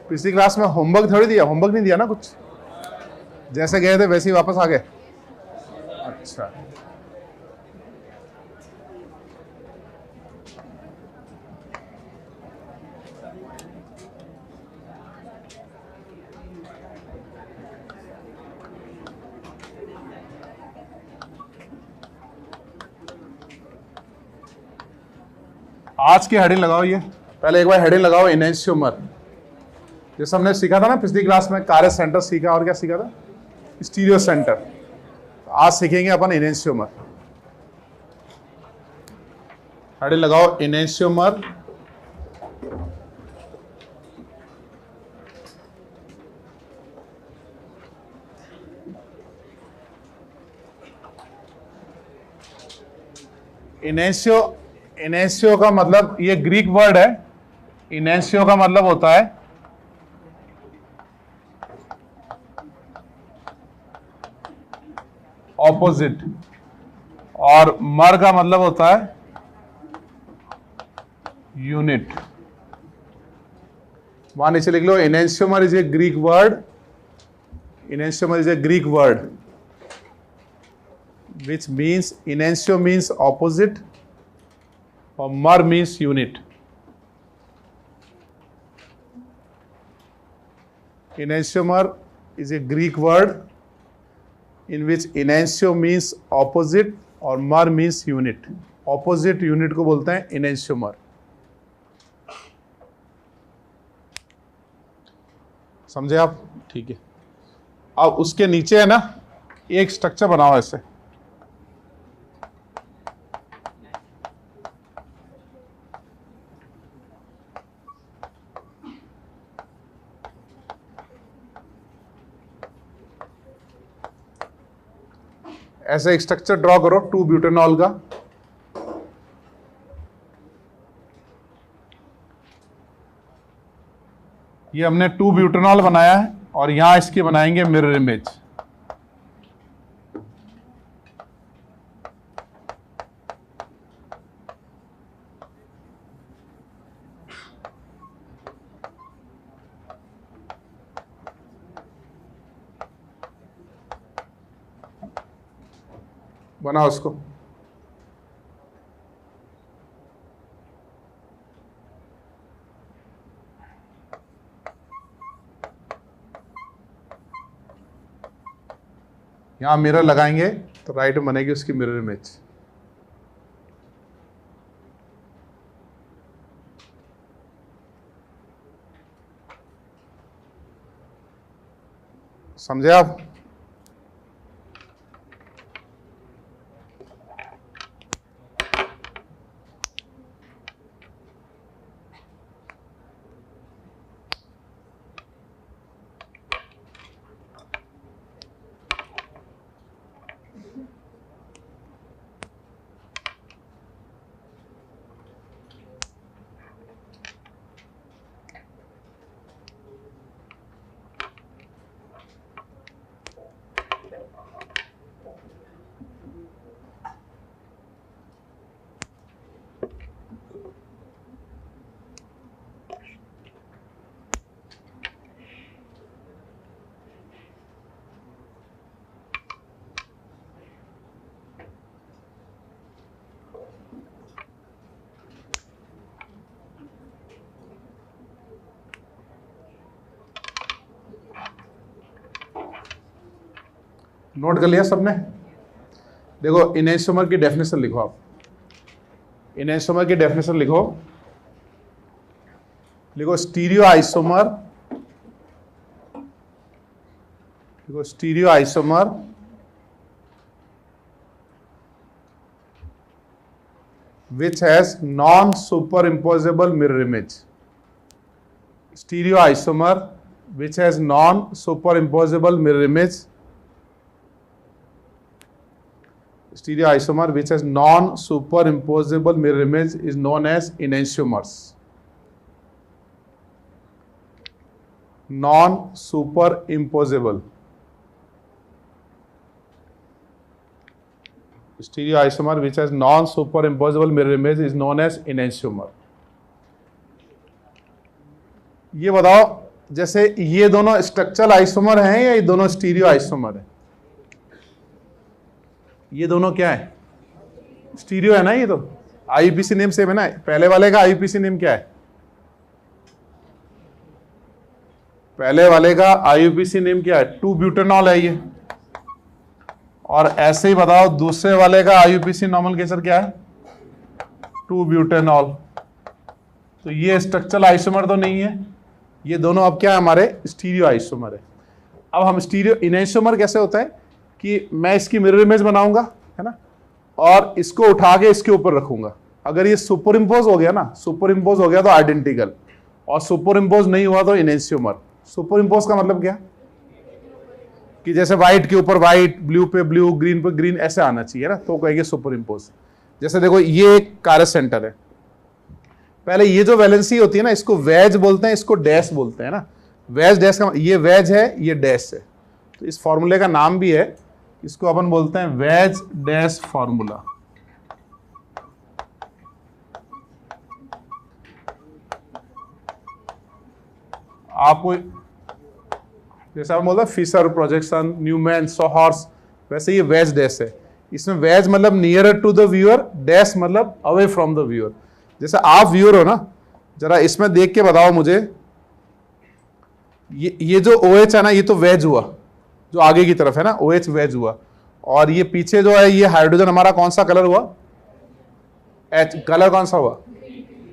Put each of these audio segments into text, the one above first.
पिछली क्लास में होमवर्क थोड़ी दिया, होमवर्क नहीं दिया ना कुछ, जैसे गए थे वैसे ही वापस आ गए। अच्छा, आज की हेडिंग लगाओ। ये पहले एक बार हेडिंग लगाओ, इनेंशियोमर। जैसे हमने सीखा था ना पिछली क्लास में, कार्य सेंटर सीखा और क्या सीखा था, स्टीरियो सेंटर। आज सीखेंगे अपन इनेंशियोमर। हेडिंग लगाओ, इनेंशियोमर। इनेंशियो का मतलब, ये ग्रीक वर्ड है। इनेंशियो का मतलब होता है ऑपोजिट, और मर का मतलब होता है यूनिट। वहां नीचे लिख लो, enantiomer is a Greek word. Enantiomer is a Greek word which means, enantio means opposite or mer means unit. Enantiomer is a Greek word in which enantio means opposite और mer means unit. Opposite unit को बोलते हैं enantiomer. समझे आप? ठीक है। अब उसके नीचे है ना एक स्ट्रक्चर बनाओ ऐसे। ऐसे एक स्ट्रक्चर ड्रॉ करो 2-ब्यूटेनॉल का। ये हमने 2-ब्यूटेनॉल बनाया है और यहां इसकी बनाएंगे मिरर इमेज। बनाओ उसको। यहां मिरर लगाएंगे तो राइट में बनेगी उसकी मिरर इमेज। समझे आप? नोट कर लिया सबने? देखो, इनेंशियोमर की डेफिनेशन लिखो आप। इनेंशियोमर की डेफिनेशन लिखो। लिखो स्टीरियो आइसोमर। लिखो stereo isomer which has non-superimposable mirror image. Stereoisomer which has non-superimposable mirror image. Stereoisomer which has non-superimposable mirror image is known as enantiomers. Non-superimposable. Stereoisomer which has non-superimposable mirror image is known as enantiomer. ये बताओ, जैसे ये दोनों structural isomer हैं या ये दोनों stereo isomer है? ये दोनों क्या है? स्टीरियो है ना। ये तो आईयूपीसी नेम सेम है ना। पहले वाले का आईयूपीसी नेम क्या है? पहले वाले का आईयूपीसी नेम क्या है? 2-ब्यूटेनॉल है ये। और ऐसे ही बताओ दूसरे वाले का आईयूपीसी नॉमेनक्लेचर क्या है? 2-ब्यूटेनॉल। तो ये स्ट्रक्चरल आइसोमर तो नहीं है, ये दोनों अब क्या है? हमारे स्टीरियो आइसोमर है। अब हम स्टीरियो इनैंसोमर कैसे होता है कि मैं इसकी मिरर इमेज बनाऊंगा, है ना, और इसको उठा के इसके ऊपर रखूंगा। अगर ये सुपर इम्पोज हो गया ना, सुपर इम्पोज हो गया तो आइडेंटिकल, और सुपर इम्पोज नहीं हुआ तो इनैंसोमर। सुपर इम्पोज का मतलब क्या? कि जैसे व्हाइट के ऊपर व्हाइट, ब्लू पे ब्लू, ग्रीन पे ग्रीन, ऐसे आना चाहिए ना, तो कहेंगे सुपर इम्पोज। जैसे देखो ये एक कार्य सेंटर है, पहले ये जो वैलेंसी होती है ना, इसको वेज बोलते हैं, इसको डैश बोलते हैं ना। वेज डैश का, ये वेज है, ये डैश है, तो इस फॉर्मूले का नाम भी है, इसको अपन बोलते हैं वेज डैश फॉर्मूला। आपको जैसे अपन बोलते हैं फिशर, प्रोजेक्शन, न्यूमैन, सोहर्स, वैसे ये वेज डैश है। इसमें वेज मतलब near to the viewer, dash मतलब अवे फ्रॉम द व्यूअर। जैसे आप व्यूअर हो ना, जरा इसमें देख के बताओ मुझे, ये जो OH है ना, ये तो वेज हुआ, जो आगे की तरफ है ना, OH वेज हुआ, और ये पीछे जो है ये हाइड्रोजन हमारा कौन सा कलर हुआ? H कलर कौन सा हुआ?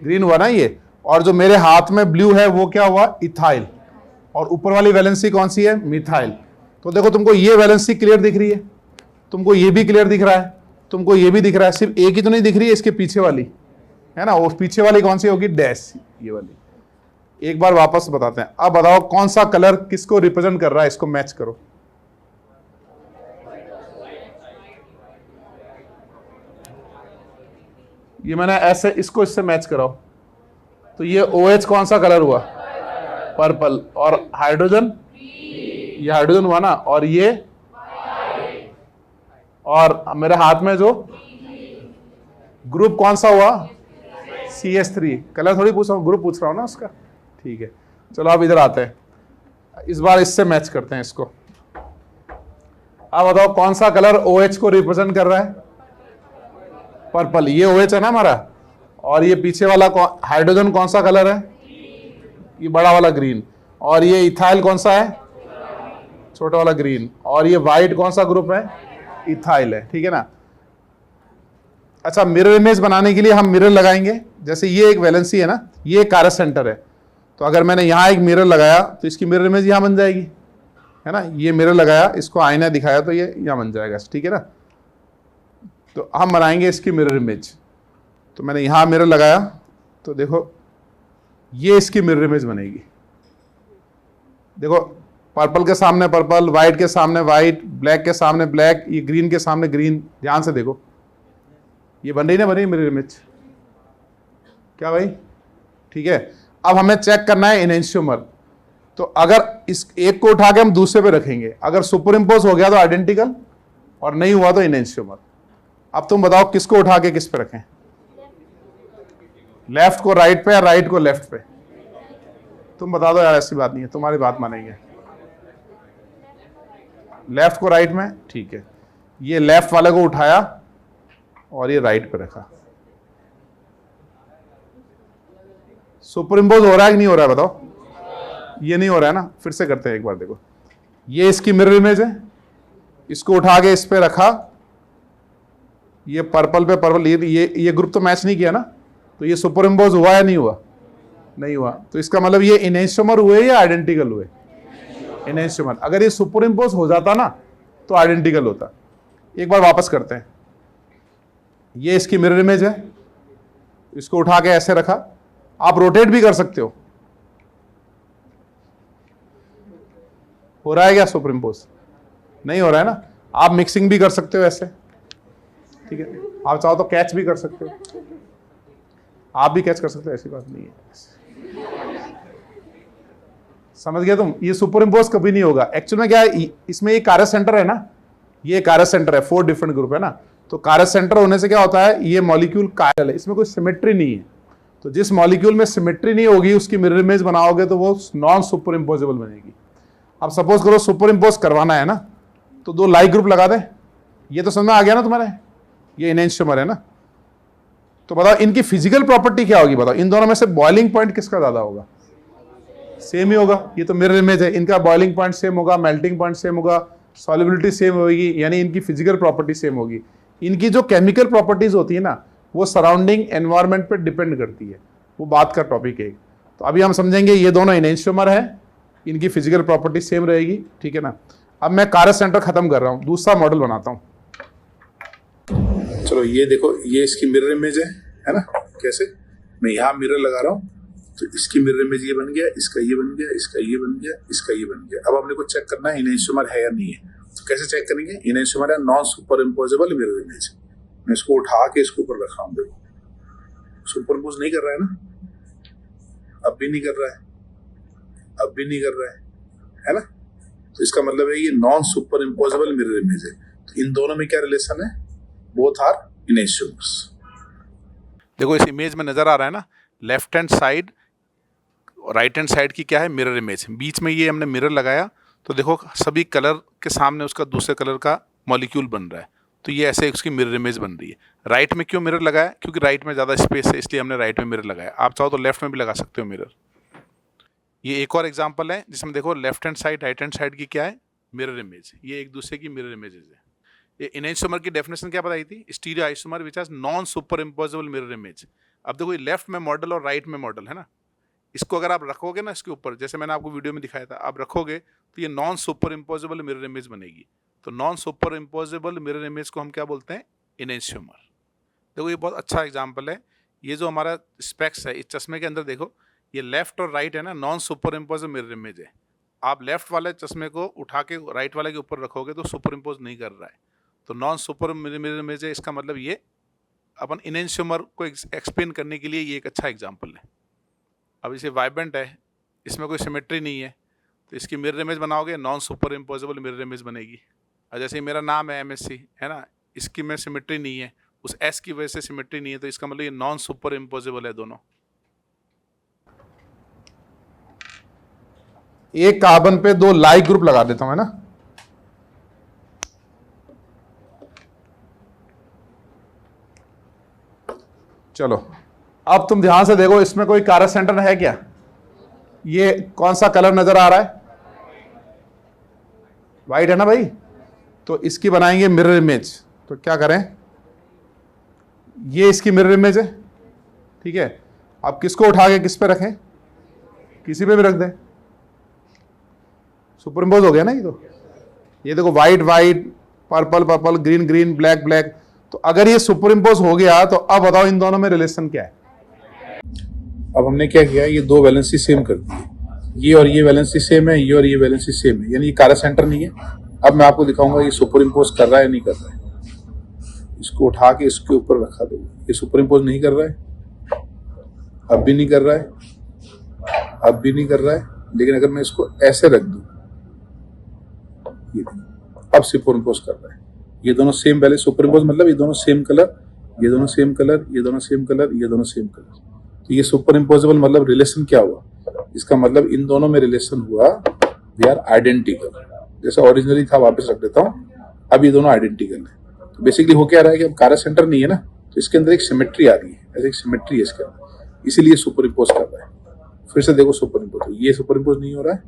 ग्रीन हुआ ना ये। और जो मेरे हाथ में ब्लू है वो क्या हुआ? इथाइल। और ऊपर वाली वैलेंसी कौन सी है? मिथाइल। तो देखो तुमको ये वैलेंसी क्लियर दिख रही है, तुमको ये भी क्लियर दिख रहा है, तुमको ये भी दिख रहा है, सिर्फ एक ही तो नहीं दिख रही है, इसके पीछे वाली है ना, वो पीछे वाली कौन सी होगी? डैश, ये वाली। एक बार वापस बताते हैं। अब बताओ कौन सा कलर किसको रिप्रेजेंट कर रहा है, इसको मैच करो। ये मैंने ऐसे, इसको इससे मैच कराओ, तो ये OH कौन सा कलर हुआ? पर्पल। और हाइड्रोजन, ये हाइड्रोजन हुआ ना, और ये, और मेरे हाथ में जो ग्रुप कौन सा हुआ? CH3। कलर थोड़ी पूछ रहा हूँ, ग्रुप पूछ रहा हूँ ना उसका। ठीक है, चलो अब इधर आते हैं, इस बार इससे मैच करते हैं इसको। अब बताओ कौन सा कलर OH को रिप्रेजेंट कर रहा है? पर्पल। ये OH है ना हमारा, और ये पीछे वाला हाइड्रोजन कौन सा कलर है? ये बड़ा वाला ग्रीन। और ये इथाइल कौन सा है? छोटा वाला ग्रीन। और ये व्हाइट कौन सा ग्रुप है? इथाइल है, ठीक है ना। अच्छा, मिरर इमेज बनाने के लिए हम मिरर लगाएंगे। जैसे ये एक वैलेंसी है ना, ये एक कार्य सेंटर है, तो अगर मैंने यहाँ एक मिरर लगाया तो इसकी मिरर इमेज यहाँ बन जाएगी, है ना। ये मिरर लगाया, इसको आईना दिखाया तो ये यहाँ बन जाएगा, ठीक है ना। तो हम बनाएंगे इसकी मिरर इमेज। तो मैंने यहाँ मिरर लगाया, तो देखो ये इसकी मिरर इमेज बनेगी। देखो पर्पल के सामने पर्पल, व्हाइट के सामने व्हाइट, ब्लैक के सामने ब्लैक, ये ग्रीन के सामने ग्रीन। ध्यान से देखो, ये बन रही ना, बन रही मिरर इमेज क्या भाई? ठीक है। अब हमें चेक करना है इनैंशियोमर। तो अगर इस एक को उठा के हम दूसरे पे रखेंगे, अगर सुपर इम्पोज हो गया तो आइडेंटिकल, और नहीं हुआ तो इनैंशियोमर। अब तुम बताओ किसको उठा के किस पे रखें? लेफ्ट को राइट पे या राइट को लेफ्ट पे? तुम बता दो यार, ऐसी बात नहीं है, तुम्हारी बात मानेंगे। लेफ्ट को राइट में, ठीक है। ये लेफ्ट वाले को उठाया और ये राइट पे रखा। सुपर इम्पोज हो रहा है कि नहीं हो रहा है बताओ? ये नहीं हो रहा है ना, फिर से करते हैं एक बार। देखो ये इसकी मिरर इमेज है, इसको उठा के इस पे रखा, ये पर्पल पे पर्पल, ये ग्रुप तो मैच नहीं किया ना, तो ये सुपर इम्पोज हुआ या नहीं हुआ? नहीं हुआ। तो इसका मतलब ये इनैंशियोमर हुए या आइडेंटिकल हुए? इनैंशियोमर। अगर ये सुपर इम्पोज हो जाता ना तो आइडेंटिकल होता। एक बार वापस करते हैं। ये इसकी मिरर इमेज है, इसको उठा के ऐसे रखा, आप रोटेट भी कर सकते हो। हो रहा है क्या सुपर इम्पोज? नहीं हो रहा है ना। आप मिक्सिंग भी कर सकते हो ऐसे, ठीक है। आप चाहो तो कैच भी कर सकते हो, आप भी कैच कर सकते हो, ऐसी बात नहीं है। समझ गया तुम? ये सुपर इम्पोज कभी नहीं होगा। एक्चुअल में क्या है, इसमें ये कार्य सेंटर है ना, ये कार्य सेंटर है, 4 डिफरेंट ग्रुप है ना। तो कार्य सेंटर होने से क्या होता है, ये मॉलिक्यूल कायरल है, इसमें कोई सिमेट्री नहीं है। तो जिस मॉलिक्यूल में सिमेट्री नहीं होगी उसकी मिरर इमेज बनाओगे तो वो नॉन सुपर इम्पोजेबल बनेगी। अब सपोज करो सुपर इम्पोज करवाना है ना, तो 2 लाइक ग्रुप लगा दे। ये तो समझ में आ गया ना तुम्हारे, ये इनैंशियोमर है ना। तो बताओ इनकी फिजिकल प्रॉपर्टी क्या होगी, बताओ इन दोनों में से बॉइलिंग पॉइंट किसका ज्यादा होगा? सेम ही होगा। ये तो मिरर इमेज है, इनका बॉइलिंग पॉइंट सेम होगा, मेल्टिंग पॉइंट सेम होगा, सॉल्युबिलिटी सेम होगी, यानी इनकी फिजिकल प्रॉपर्टी सेम होगी। इनकी जो केमिकल प्रॉपर्टीज होती है ना, वो सराउंडिंग एनवायरनमेंट पे डिपेंड करती है, वो बात का टॉपिक है। तो अभी हम समझेंगे ये दोनों इनैंशियोमर है, इनकी फिजिकल प्रॉपर्टी सेम रहेगी, ठीक है ना। अब मैं कारस सेंटर खत्म कर रहा हूं, दूसरा मॉडल बनाता हूं। चलो ये देखो, ये इसकी मिरर इमेज है ना। कैसे? मैं यहाँ मिरर लगा रहा हूँ तो इसकी मिरर इमेज ये बन गया, इसका ये बन गया, इसका ये बन गया, इसका ये बन गया। अब हमने को चेक करना है इनैंशियोमर है या नहीं है। तो कैसे चेक करेंगे? इनैंशियोमर है non super imposable mirror image. मैं इसको उठा के इसके ऊपर रखा हूँ, देखो सुपर इम्पोज नहीं कर रहा है ना, अब भी नहीं कर रहा है, अब भी नहीं कर रहा है ना। तो इसका मतलब है ये non super imposable mirror image है। तो इन दोनों में क्या रिलेशन है? Both are enantiomers. देखो इस इमेज में नजर आ रहा है ना, left hand side right hand side की क्या है? Mirror image. बीच में ये हमने मिरर लगाया तो देखो सभी कलर के सामने उसका दूसरे कलर का मॉलिक्यूल बन रहा है, तो ये ऐसे उसकी मिरर इमेज बन रही है। राइट में क्यों मिरर लगाया? क्योंकि राइट में ज़्यादा स्पेस है, इसलिए हमने राइट में मिरर लगाया। आप चाहो तो लेफ्ट में भी लगा सकते हो मिरर। ये एक और एग्जांपल है जिसमें देखो left hand side right hand side की क्या है? Mirror image. ये एक दूसरे की मिरर इमेजेस है। ये इनैंशियोमर की डेफिनेशन क्या बताई थी? Stereo isomer which has non super imposable mirror image. अब देखो ये लेफ्ट में मॉडल और राइट में मॉडल है ना, इसको अगर आप रखोगे ना इसके ऊपर, जैसे मैंने आपको वीडियो में दिखाया था, आप रखोगे तो ये non super imposable mirror image बनेगी। तो non super imposable mirror image को हम क्या बोलते हैं? इनैंशियोमर। देखो ये बहुत अच्छा एग्जांपल है। ये जो हमारा स्पेक्स है इस चश्मे के अंदर देखो, ये लेफ्ट और राइट है ना, non super imposable mirror image है। आप लेफ्ट वाले चश्मे को उठा के राइट वाले के ऊपर रखोगे तो सुपर इम्पोज नहीं कर रहा है, तो नॉन सुपर मिरर इमेज है। इसका मतलब ये अपन इनैंशियोमर को एक्सप्लेन करने के लिए ये एक अच्छा एग्जाम्पल है। अब इसे वाइब्रेंट है, इसमें कोई सिमेट्री नहीं है, तो इसकी मिरर इमेज बनाओगे non super imposable mirror image बनेगी। और जैसे मेरा नाम है MSC है ना, इसकी में सिमेट्री नहीं है, उस S की वजह से सिमेट्री नहीं है, तो इसका मतलब ये नॉन सुपर इम्पोजेबल है दोनों। एक कार्बन पे 2 लाइक ग्रुप लगा देता हूं, है ना। चलो अब तुम ध्यान से देखो, इसमें कोई कारस सेंटर है क्या? ये कौन सा कलर नजर आ रहा है? वाइट है ना भाई। तो इसकी बनाएंगे मिरर इमेज। तो क्या करें, ये इसकी मिरर इमेज है, ठीक है। अब किसको उठा के किस पे रखें? किसी पे भी रख दें, सुपर इम्पोज हो गया ना। ये देखो white white, purple purple, green green, black black. तो अगर ये सुपर इम्पोज हो गया तो अब बताओ इन दोनों में रिलेशन क्या है? अब हमने क्या किया, ये 2 वैलेंसी सेम कर दी, ये और ये वैलेंसी सेम है, ये और ये वैलेंसी सेम है, यानी ये कारस सेंटर नहीं है। अब मैं आपको दिखाऊंगा ये सुपर इम्पोज कर रहा है नहीं कर रहा है। इसको उठा के इसके ऊपर रखा दो, ये सुपर इम्पोज नहीं कर रहा है, अब भी नहीं कर रहा है, अब भी नहीं कर रहा है। लेकिन अगर मैं इसको ऐसे रख दूं, ये अब सुपर इम्पोज कर रहा है। ये दोनों सेम वैल्यू, सुपर इम्पोज मतलब ये दोनों सेम कलर, ये दोनों सेम कलर, ये दोनों सेम कलर, ये दोनों सेम कलर। तो ये सुपर इम्पोजेबल मतलब रिलेशन क्या हुआ? इसका मतलब इन दोनों में रिलेशन हुआ, दे आर आइडेंटिकल। जैसा ओरिजिनली था वापस रख देता हूं, अब ये दोनों आइडेंटिकल है। तो बेसिकली हो क्या रहा है कि अब कारस सेंटर नहीं है ना, तो इसके अंदर एक सिमेट्री आ रही है, ऐसे एक सिमेट्री है इसके अंदर, इसीलिए सुपर इम्पोज कर रहा है। फिर से देखो सुपर इम्पोज, ये सुपर इम्पोज नहीं हो रहा है,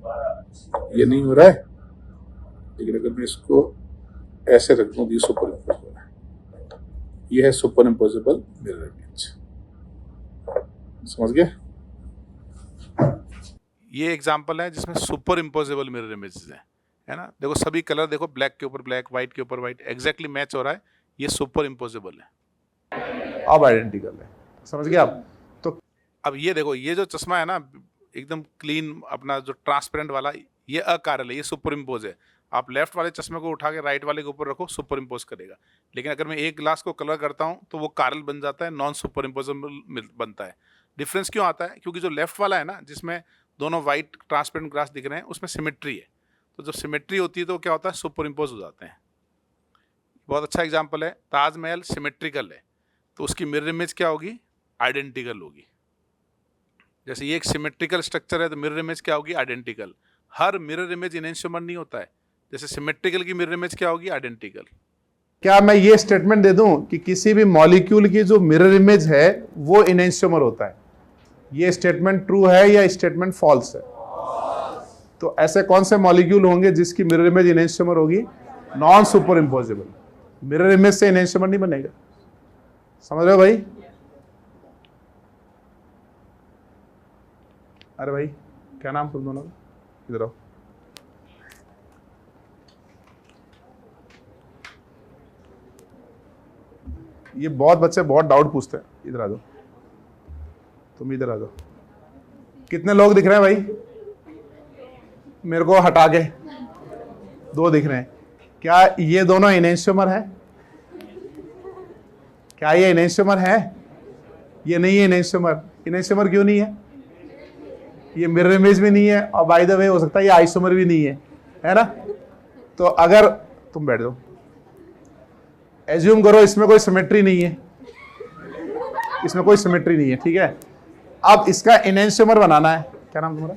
ये नहीं हो रहा है, लेकिन अगर मैं इसको ऐसे रख दूं, ये सुपर इम्पोज हो रहा है। ये है सुपर इम्पोजेबल मिरर इमेज। समझ गए? ये एग्जांपल है जिसमें सुपर इम्पोजेबल मिरर इमेजेस है ना। देखो सभी कलर देखो, ब्लैक के ऊपर ब्लैक, व्हाइट के ऊपर व्हाइट, एग्जैक्टली मैच हो रहा है, ये सुपर इम्पोजेबल है, अब आइडेंटिकल है। समझ गए आप? तो अब ये देखो, ये जो चश्मा है ना एकदम क्लीन अपना जो ट्रांसपेरेंट वाला, ये अकारल है, ये सुपर इम्पोज है। आप लेफ्ट वाले चश्मे को उठा के राइट वाले के ऊपर रखो, सुपर इम्पोज करेगा। लेकिन अगर मैं एक ग्लास को कलर करता हूँ तो वो कारल बन जाता है, नॉन सुपर इम्पोजेबल बनता है। डिफरेंस क्यों आता है? क्योंकि जो लेफ्ट वाला है ना, जिसमें दोनों वाइट ट्रांसपेरेंट ग्लास दिख रहे हैं, उसमें सिमेट्री है। तो जब सिमेट्री होती है तो क्या होता है? सुपर इम्पोज हो जाते हैं। बहुत अच्छा एग्जाम्पल है, ताजमहल सिमेट्रिकल है तो उसकी मिरर इमेज क्या होगी? आइडेंटिकल होगी। जैसे ये एक सिमेट्रिकल स्ट्रक्चर है तो मिरर इमेज क्या होगी? आइडेंटिकल। हर मिरर इमेज इनेंशियोमर नहीं होता है। जैसे सिमेट्रिकल की मिरर इमेज क्या होगी? आइडेंटिकल। क्या मैं ये स्टेटमेंट दे दूं कि किसी भी मॉलिक्यूल की जो मिरर इमेज है वो इनेंशियोमर होता है? ये स्टेटमेंट ट्रू है या स्टेटमेंट फॉल्स है? तो ऐसे कौन से मॉलिक्यूल होंगे जिसकी मिरर इमेज इनेंशियोमर होगी? Non super imposable. Mirror image से इनेंशियोमर नहीं बनेगा। समझ रहे हो भाई? अरे भाई क्या नाम तुम दोनों का? इधर आओ। ये बहुत बच्चे बहुत डाउट पूछते हैं। इधर आ जाओ, तुम इधर आ जाओ। कितने लोग दिख रहे हैं भाई? मेरे को हटा के 2 दिख रहे हैं। क्या ये दोनों इनेंशियोमर है? क्या ये इनेंशियोमर है? ये नहीं है इनेंशियोमर। इनेंशियोमर क्यों नहीं है? ये मिरर इमेज भी नहीं है और बाय द वे हो सकता है ये आइसोमर भी नहीं है ना? तो अगर तुम बैठ जाओ, एज्यूम करो इसमें कोई सिमेट्री नहीं है, इसमें कोई सिमेट्री नहीं है, ठीक है? अब इसका इनेंशियोमर बनाना है। क्या नाम तुम्हारा?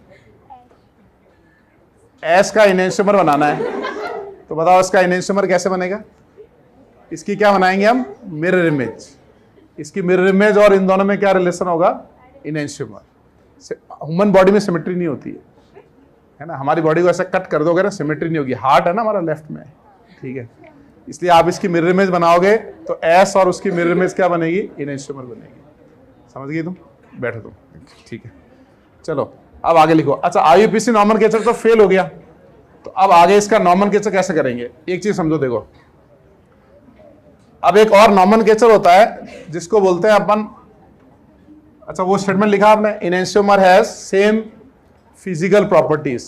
एस का इनेंशियोमर बनाना है। तो बताओ इसका इनेंशियोमर कैसे बनेगा? इसकी क्या बनाएंगे हम? Mirror image. इसकी मिरर इमेज और इन दोनों में क्या रिलेशन होगा? इनेंशियोमर। ह्यूमन बॉडी में सिमेट्री नहीं होती है ना? हमारी बॉडी को ऐसा कट कर दोगे ना, सिमेट्री नहीं होगी। हार्ट है ना हमारा लेफ्ट में, ठीक है? इसलिए आप इसकी मिरर इमेज बनाओगे तो एस और उसकी मिरर इमेज क्या बनेगी? इनेंशियोमर बनेगी। समझ गई तुम? बैठो तुम, ठीक है? चलो अब आगे लिखो। अच्छा, आईयूपीएसी नॉमेनक्लेचर तो फेल हो गया, तो अब आगे इसका नॉमेनक्लेचर कैसे करेंगे? एक चीज समझो, देखो अब एक और नॉमेनक्लेचर होता है जिसको बोलते हैं अपन, अच्छा वो स्टेटमेंट लिखा आपने, enantiomer has same physical properties.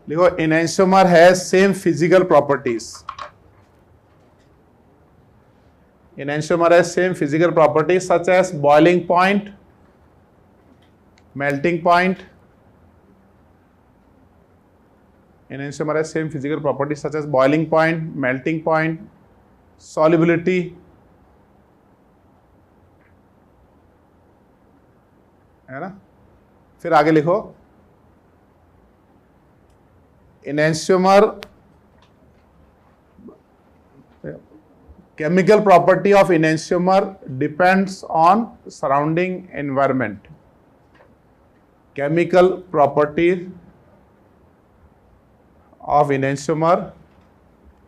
लिखो enantiomer has same physical properties. Enantiomer has same physical properties such as boiling point, melting point. Enantiomer has same physical properties such as boiling point, melting point, solubility. है ना? फिर आगे लिखो, enantiomer chemical property of enantiomer depends on surrounding environment. Chemical property of enantiomer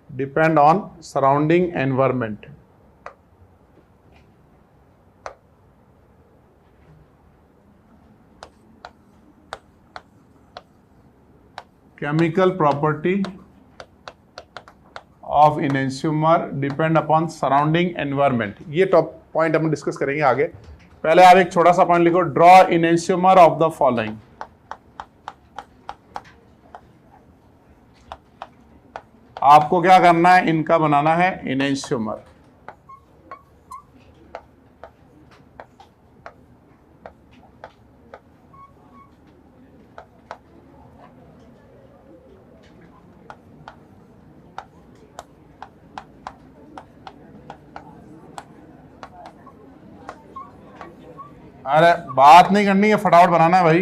depend on surrounding environment. Chemical property of enantiomer depend upon surrounding environment. ये top point हम discuss करेंगे आगे। पहले आप एक छोटा सा पॉइंट लिखो, draw enantiomer of the following. आपको क्या करना है? इनका बनाना है enantiomer। अरे बात नहीं करनी है, फटाफट बनाना है भाई।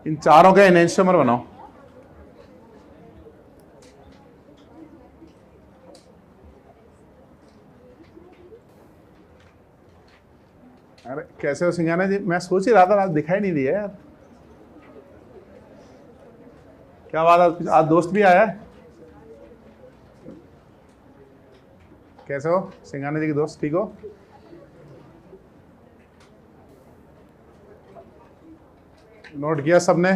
इन चारों का enantiomer बनाओ। अरे कैसे हो सिंघाना जी? मैं सोच ही रहा था, आज दिखाई नहीं दिया यार। क्या बात, आज दोस्त भी आया है? कैसे हो सिंघाना जी के दोस्त? ठीक हो? नोट किया सबने?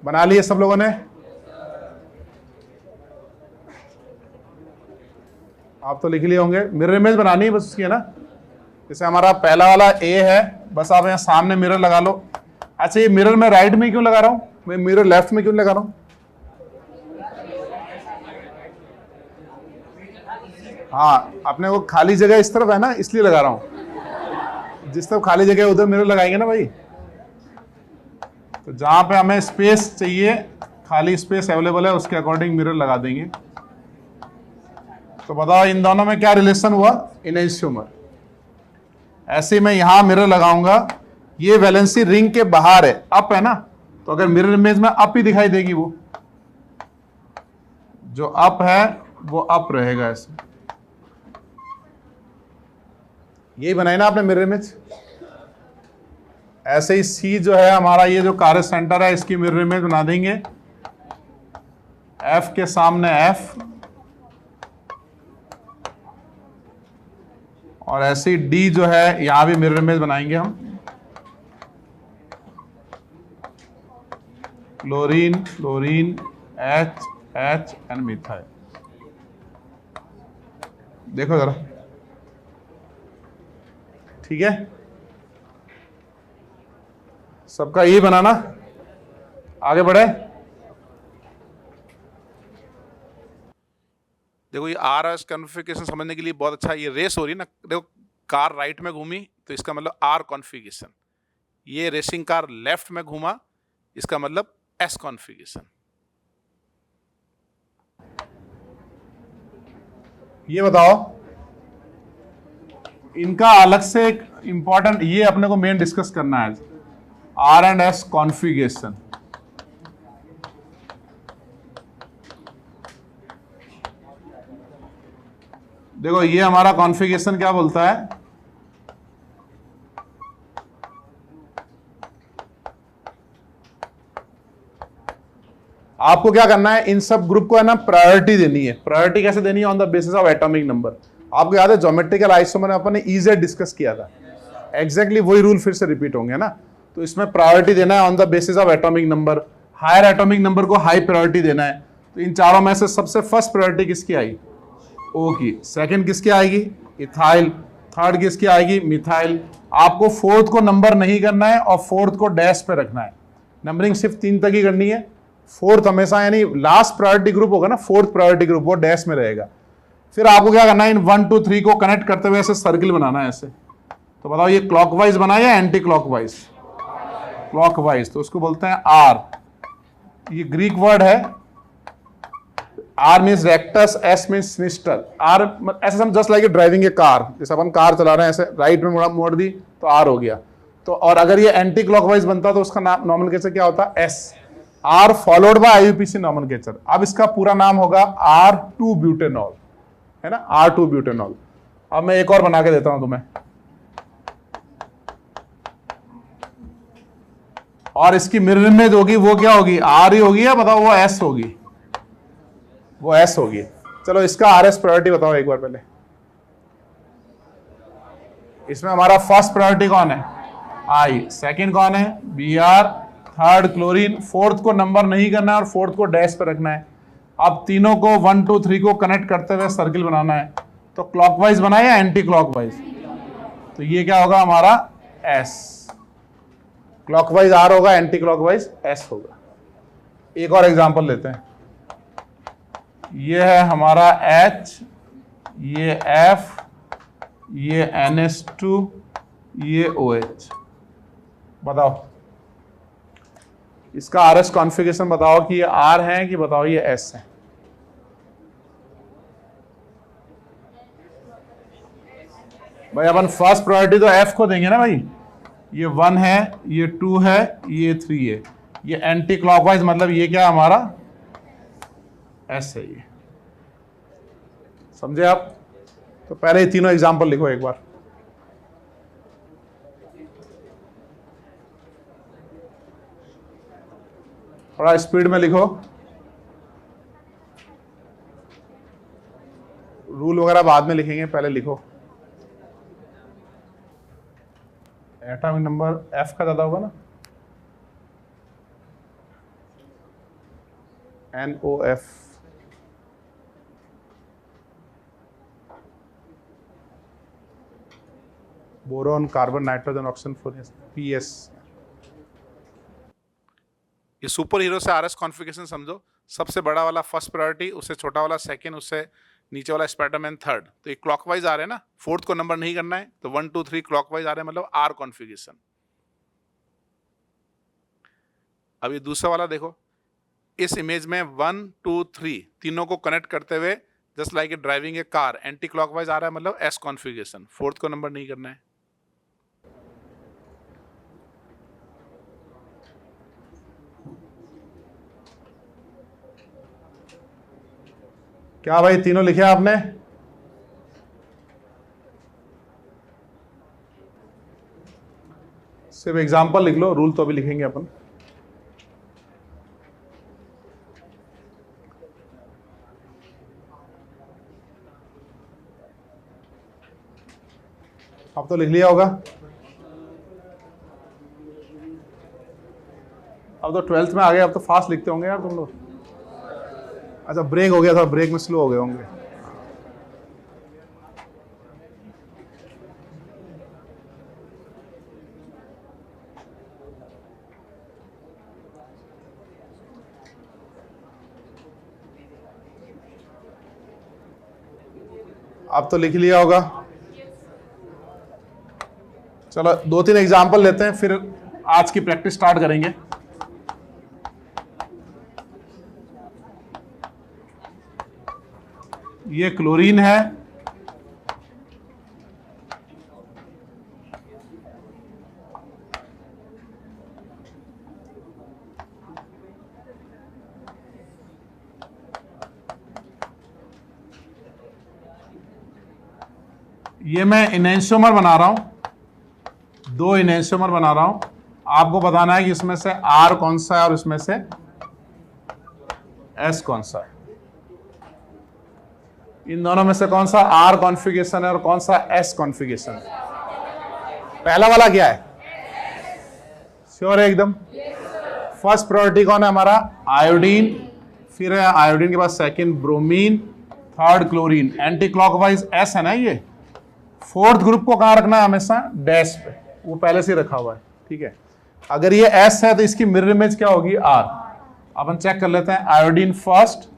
बना लिए सब लोगों ने? आप तो लिख लिए होंगे। मिरर इमेज बनानी है बस उसकी, है ना? जैसे हमारा पहला वाला ए है, बस आप यहाँ सामने मिरर लगा लो। अच्छा, ये मिरर मैं राइट में क्यों लगा रहा हूँ? मैं मिरर लेफ्ट में क्यों लगा रहा हूँ? हाँ, अपने को खाली जगह इस तरफ है ना, इसलिए लगा रहा हूँ। जिस तरफ खाली जगह उधर मिरर लगाएंगे ना भाई। तो जहां पे हमें स्पेस चाहिए खाली स्पेस अवेलेबल है उसके अकॉर्डिंग मिरर लगा देंगे। तो बताओ इन दोनों में क्या रिलेशन हुआ, इनइंस्यूमर। ऐसे मैं यहां मिरर लगाऊंगा, ये वैलेंसी रिंग के बाहर है, अप है ना, तो अगर मिरर इमेज में अप ही दिखाई देगी, वो जो अप है वो अप रहेगा। ऐसे यही बनाई ना आपने मिरर इमेज। ऐसे ही सी जो है हमारा, ये जो कार्य सेंटर है, इसकी मिरर इमेज बना देंगे, एफ के सामने एफ, और ऐसे ही डी जो है यहां भी मिरर इमेज बनाएंगे हम, chlorine chlorine H H and methyl. देखो जरा, ठीक है, सबका यही बनाना। आगे बढ़े। देखो ये आर एस कॉन्फ़िगरेशन समझने के लिए बहुत अच्छा, ये रेस हो रही है ना, देखो कार राइट में घूमी तो इसका मतलब आर कॉन्फ़िगरेशन, ये रेसिंग कार लेफ्ट में घूमा इसका मतलब एस कॉन्फ़िगरेशन। ये बताओ इनका अलग से एक इंपॉर्टेंट, ये अपने को मेन डिस्कस करना है, आर एंड एस कॉन्फ़िगरेशन। देखो ये हमारा कॉन्फ़िगरेशन क्या बोलता है, आपको क्या करना है, इन सब ग्रुप को है ना प्रायोरिटी देनी है। प्रायोरिटी कैसे देनी है, on the basis of atomic number. आपको याद है ज्योमेट्रिकल आइसोमर में अपन ने इजी डिस्कस किया था, एग्जैक्टली वही रूल फिर से रिपीट होंगे ना। तो इसमें प्रायोरिटी देना है on the basis of atomic number, higher atomic number को हाई प्रायोरिटी देना है। तो इन चारों में से सबसे फर्स्ट प्रायोरिटी किसकी आई, ओ की। सेकंड किसकी आएगी, इथाइल। थर्ड किसकी आएगी, मिथाइल। आपको फोर्थ को नंबर नहीं करना है और फोर्थ को डैश पे रखना है, नंबरिंग सिर्फ 3 तक ही करनी है। फोर्थ हमेशा यानी लास्ट प्रायोरिटी ग्रुप होगा ना, फोर्थ प्रायोरिटी ग्रुप, वो डैश में रहेगा। फिर आपको क्या करना है, इन 1 2 3 को कनेक्ट करते हुए ऐसे सर्किल बनाना है ऐसे। तो बताओ ये क्लॉकवाइज बना या एंटी क्लॉकवाइज, क्लॉकवाइज, तो उसको बोलते हैं आर। ये ग्रीक वर्ड है, R means rectus, S means sinister. R ऐसे हम just like driving a car, जैसे अपन कार चला रहे हैं ऐसे राइट में मोड़ दी तो आर हो गया। तो और अगर ये एंटी क्लॉकवाइज बनता तो उसका नाम नॉमेनक्लेचर क्या होता, S. R followed by IUPAC nomenclature. अब इसका पूरा नाम होगा R2 ब्यूटेनॉल, है ना, R2 ब्यूटेनॉल। अब मैं एक और बना के देता हूं तुम्हें, और इसकी मिरर इमेज होगी, वो क्या होगी, आर ही होगी या बताओ वो एस होगी, वो एस होगी। चलो इसका आर एस प्रायोरिटी बताओ एक बार पहले। इसमें हमारा फर्स्ट प्रायोरिटी कौन है, आई। सेकंड कौन है, B R. Third chlorine. Fourth को नंबर नहीं करना है और फोर्थ को डैश पे रखना है। अब तीनों को 1 2 3 को कनेक्ट करते हुए सर्किल बनाना है। तो क्लॉकवाइज बनाए या एंटी क्लॉकवाइज, तो ये क्या होगा हमारा एस। क्लॉकवाइज आर होगा, एंटी क्लॉकवाइज एस होगा। एक और एग्जांपल लेते हैं, ये है हमारा H, ये F, ये NH2, ये OH। बताओ इसका आर एस कॉन्फ़िगरेशन बताओ कि ये R है कि बताओ ये S है। भाई अपन फर्स्ट प्रायोरिटी तो F को देंगे ना भाई, ये 1 है, ये 2 है, ये 3 है। ये एंटी क्लॉकवाइज मतलब ये क्या हमारा S है, ये समझे आप। तो पहले ये तीनों एग्जांपल लिखो एक बार। थोड़ा स्पीड में लिखो, रूल वगैरह बाद में लिखेंगे, पहले लिखो। एटॉमिक नंबर F का ज्यादा होगा ना, NOF। Boron, carbon, nitrogen, oxygen, fluorine, PS। ये सुपर हीरो से आरएस कॉन्फ़िगरेशन समझो, सबसे बड़ा वाला फर्स्ट प्रायोरिटी, उससे छोटा वाला सेकंड, उससे नीचे वाला स्पाइडरमैन थर्ड। तो ये क्लॉकवाइज आ रहे हैं ना, फोर्थ को नंबर नहीं करना है, तो 1 2 3 क्लॉकवाइज आ रहे हैं, मतलब आर कॉन्फ़िगरेशन। अब ये दूसरा वाला देखो, इस इमेज में 1 2 3 तीनों को कनेक्ट करते हुए just like a driving a car anti clockwise आ रहा है, मतलब एस कॉन्फ़िगरेशन। फोर्थ को नंबर नहीं करना है। क्या भाई तीनों लिखे आपने? सिर्फ एग्जांपल लिख लो, रूल तो अभी लिखेंगे अपन। अब तो लिख लिया होगा। अब तो 12th में आ गए, अब तो फास्ट लिखते होंगे यार तुम लोग। अच्छा ब्रेक हो गया था, ब्रेक में स्लो हो गए होंगे। अब तो लिख लिया होगा। चलो 2-3 एग्जाम्पल लेते हैं, फिर आज की प्रैक्टिस स्टार्ट करेंगे। ये क्लोरीन है, ये मैं इनैंशियोमर बना रहा हूं, 2 इनैंशियोमर बना रहा हूं। आपको बताना है कि इसमें से R कौन सा है और इसमें से S कौन सा है। इन दोनों में से कौन सा R कॉन्फ़िगरेशन है और कौन सा S कॉन्फ़िगरेशन है? पहला वाला क्या है? श्योर है एकदम? फर्स्ट प्रायोरिटी कौन है हमारा? आयोडीन, फिर है आयोडीन के बाद second bromine, third chlorine. Anti clockwise S है ना ये। फोर्थ ग्रुप को कहां रखना है? हमेशा डैश पे, वो पहले से रखा हुआ है, ठीक है। अगर ये S है तो इसकी मिरर इमेज क्या होगी? R। अपन चेक कर लेते हैं। Iodine first,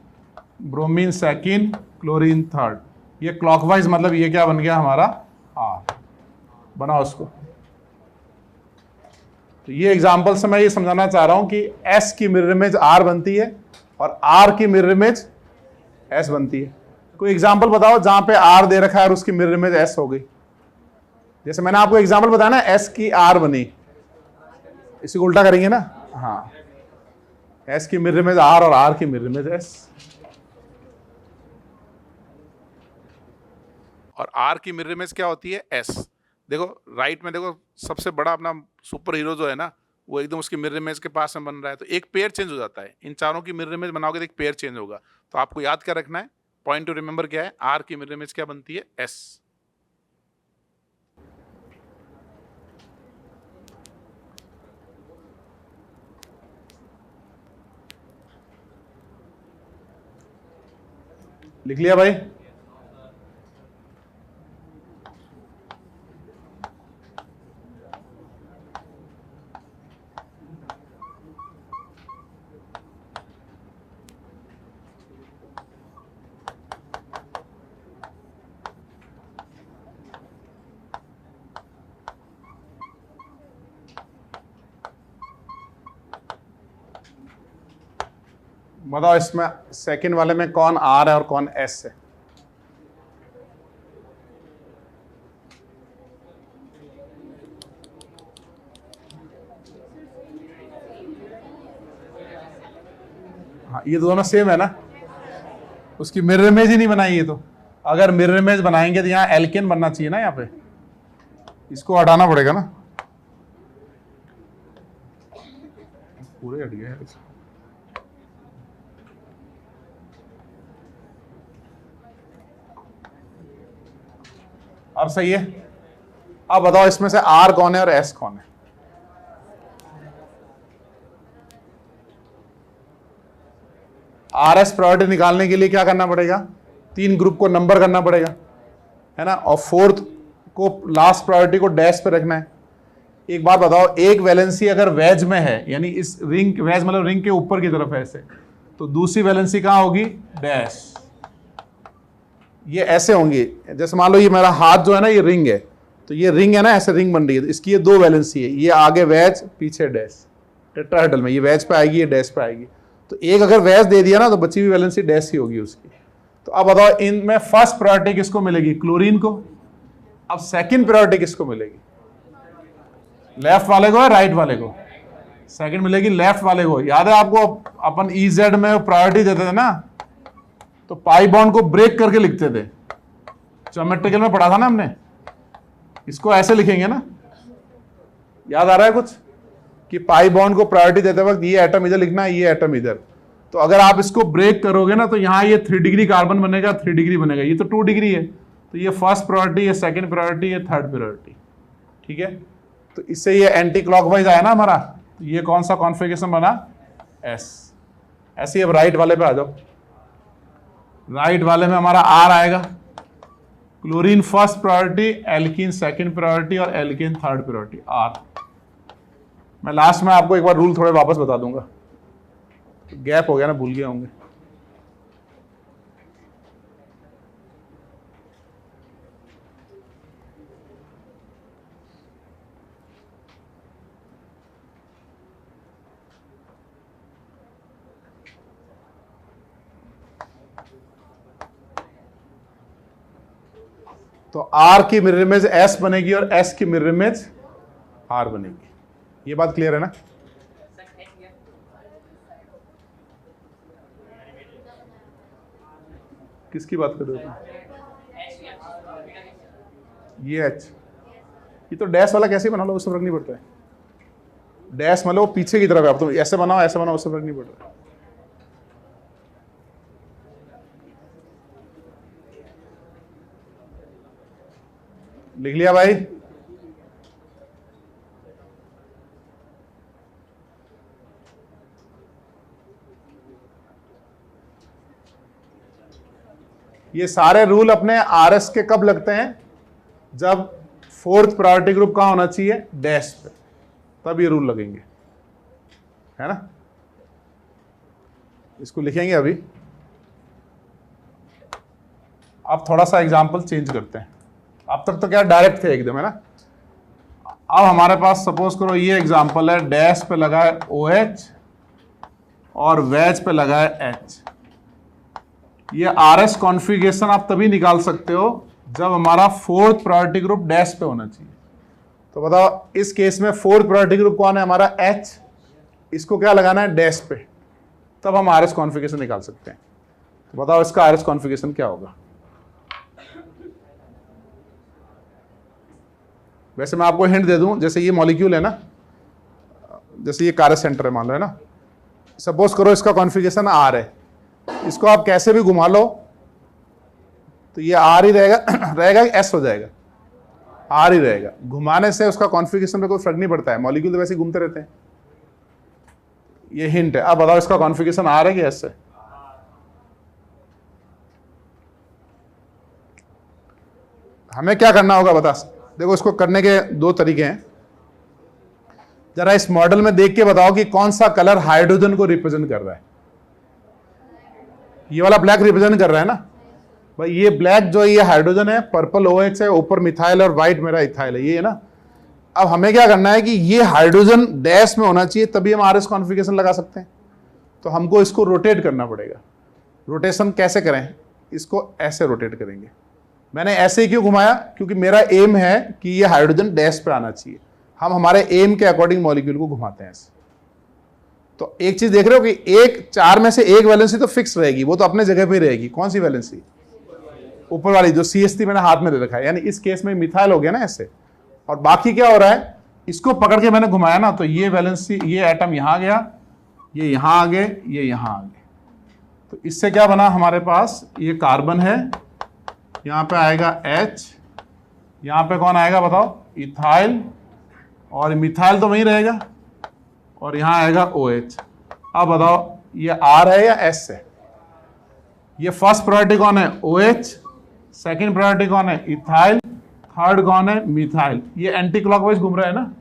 bromine second, chlorine third. ये क्लॉकवाइज, मतलब ये क्या बन गया हमारा? R। बनाओ उसको। तो ये एग्जांपल से मैं ये समझाना चाह रहा हूं कि S की मिरर इमेज R बनती है और R की मिरर इमेज S बनती है। कोई एग्जांपल बताओ जहां पे R दे रखा है और उसकी मिरर इमेज S हो गई। जैसे मैंने आपको एग्जांपल बताया ना, S की R बनी, इसी को उल्टा करेंगे ना। हाँ, S की मिरर इमेज R और R की मिरर इमेज S। और R की मिरर इमेज क्या होती है? S। देखो राइट में देखो, सबसे बड़ा अपना सुपर हीरो जो है ना, वो एकदम उसकी मिरर इमेज के पास में बन रहा है, तो एक पेयर चेंज हो जाता है। इन चारों की मिरर इमेज बनाओगे तो एक पेयर चेंज होगा। तो आपको याद क्या रखना है? पॉइंट टू रिमेंबर क्या है? R की मिरर इमेज क्या बनती है? S। लिख लिया भाई? बताओ इसमें सेकंड वाले में कौन R है और कौन S है? हाँ, ये दोनों सेम है ना। उसकी मिरर इमेज ही नहीं बनाई है। तो अगर मिरर इमेज बनाएंगे तो यहाँ एल्केन बनना चाहिए ना, यहाँ पे इसको हटाना पड़ेगा ना। पूरे हट गए। अब सही है। अब बताओ इसमें से R कौन है और S कौन है? RS प्रायोरिटी निकालने के लिए क्या करना पड़ेगा? 3 ग्रुप को नंबर करना पड़ेगा, है ना। और फोर्थ को, लास्ट प्रायोरिटी को डैश पे रखना है। एक बात बताओ, एक वैलेंसी अगर वेज में है, यानी इस रिंग, वेज मतलब रिंग के ऊपर की तरफ है ऐसे, तो दूसरी वैलेंसी कहां होगी? डैश। ये ऐसे होंगी। जैसे मान लो ये मेरा हाथ जो है ना, ये रिंग है, तो ये रिंग है ना, ऐसे रिंग बन रही है, तो इसकी ये 2 वैलेंसी है। ये आगे वेज, पीछे डैश। टेट्राहेड्रल में ये वेज पे आएगी, ये डैश पे आएगी। तो एक अगर वैस दे दिया ना तो बची हुई वैलेंसी डैश ही होगी उसकी। तो अब बताओ इनमें फर्स्ट प्रायोरिटी किसको मिलेगी? क्लोरीन को। अब सेकंड प्रायोरिटी किसको मिलेगी? लेफ्ट वाले को या राइट वाले को? सेकंड मिलेगी लेफ्ट वाले को। याद है आपको अपन EZ में प्रायोरिटी देते थे ना, तो पाई बॉन्ड को ब्रेक करके लिखते थे। ज्योमेट्रिकल में पढ़ा था ना हमने, इसको ऐसे लिखेंगे ना, याद आ रहा है कुछ? कि पाई बॉन्ड को प्रायोरिटी देते वक्त ये एटम इधर लिखना है, ये एटम इधर। तो अगर आप इसको ब्रेक करोगे ना तो यहां ये 3 डिग्री कार्बन बनेगा, 3 डिग्री बनेगा, ये तो 2 डिग्री है। तो ये फर्स्ट प्रायोरिटी, ये सेकंड प्रायोरिटी, ये थर्ड प्रायोरिटी। ठीक है, तो इससे ये एंटी क्लॉकवाइज आया ना हमारा। तो ये कौन सा कॉन्फ़िगरेशन बना? एस। ऐसे ही अब राइट वाले पे आ जाओ। राइट वाले में हमारा आर आएगा। Chlorine first priority, alkene second priority और एल्कीन थर्ड प्रायोरिटी, आर। मैं लास्ट में आपको एक बार रूल थोड़े वापस बता दूंगा, गैप हो गया ना, भूल गए होंगे। तो आर की मिरर इमेज एस बनेगी और एस की मिरर इमेज आर बनेगी। ये बात क्लियर है ना? किसकी बात कर रहे हो? ये एच, ये तो डैश वाला कैसे बना लो, उससे फर्क नहीं पड़ता है। डैश मतलब वो पीछे की तरफ है, आप तो ऐसे बनाओ ऐसे बनाओ, उससे फर्क नहीं पड़ता। लिख लिया भाई? ये सारे रूल अपने आरएस के कब लगते हैं? जब फोर्थ प्रायोरिटी ग्रुप कहां होना चाहिए? डैश पे, तब ये रूल लगेंगे, है ना? इसको लिखेंगे अभी। अब थोड़ा सा एग्जांपल चेंज करते हैं। अब तक तो क्या डायरेक्ट थे एकदम, है ना? अब हमारे पास सपोज करो ये एग्जांपल है, डैश पे लगा है OH और वेज पे लगा है H। ये RS कॉन्फ़िगरेशन आप तभी निकाल सकते हो जब हमारा फोर्थ प्रायोरिटी ग्रुप डैश पे होना चाहिए। तो बताओ इस केस में फोर्थ प्रायोरिटी ग्रुप कौन है? हमारा H। इसको क्या लगाना है? डैश पे, तब हम RS कॉन्फ़िगरेशन निकाल सकते हैं। तो बताओ इसका RS कॉन्फ़िगरेशन क्या होगा? वैसे मैं आपको हिंट दे दूं, जैसे ये मॉलिक्यूल है ना, जैसे ये कार्य सेंटर है मान लो, है ना? सपोज करो इसका कॉन्फ़िगरेशन R है, इसको आप कैसे भी घुमा लो तो ये R ही रहेगा रहेगा कि S हो जाएगा? R ही रहेगा। घुमाने से उसका कॉन्फ़िगरेशन पे कोई फर्क नहीं पड़ता है, मॉलिक्यूल तो वैसे ही घूमते रहते हैं। ये हिंट है। अब बताओ इसका कॉन्फ़िगरेशन R है कि S है? हमें क्या करना होगा बता? देखो इसको करने के 2 तरीके हैं। जरा इस मॉडल में देख के बताओ कि कौन सा कलर हाइड्रोजन को रिप्रेजेंट कर रहा है। ये वाला ब्लैक रिप्रेजेंट कर रहा है ना भाई। ये ब्लैक जो है ये हाइड्रोजन है, पर्पल OH है, ऊपर मिथाइल और व्हाइट मेरा इथाइल है, ये है ना? अब हमें क्या करना है कि ये हाइड्रोजन डैश में होना चाहिए, तभी हम RS कॉन्फ़िगरेशन लगा सकते हैं। तो हमको इसको रोटेट करना पड़ेगा। रोटेशन कैसे करें? इसको ऐसे रोटेट करेंगे। मैंने ऐसे ही क्यों घुमाया? क्योंकि मेरा एम है कि ये हाइड्रोजन डैश पे आना चाहिए। हम हमारे एम के अकॉर्डिंग मॉलिक्यूल को घुमाते हैं ऐसे। तो एक चीज देख रहे हो कि एक 4 में से एक वैलेंसी तो फिक्स रहेगी, वो तो अपने जगह पे रहेगी। कौन सी वैलेंसी? ऊपर वाली जो CH3 मैंने हाथ में दे रखा है, यानी इस केस में मिथाइल हो गया ना ऐसे। और बाकी क्या हो रहा है? इसको पकड़ के मैंने घुमाया ना, तो ये वैलेंसी, ये एटम यहां गया, ये यहां आ गए, ये यहां आ गए। तो इससे क्या बना हमारे पास? ये कार्बन है, यहां पे आएगा H, यहां पे कौन आएगा बताओ? इथाइल, और मिथाइल तो वहीं रहेगा, और यहां आएगा OH। अब बताओ ये R है या S है? ये फर्स्ट प्रायोरिटी कौन है? OH। सेकंड प्रायोरिटी कौन है? इथाइल। थर्ड कौन है? मिथाइल। ये एंटी क्लॉकवाइज घूम रहा है ना,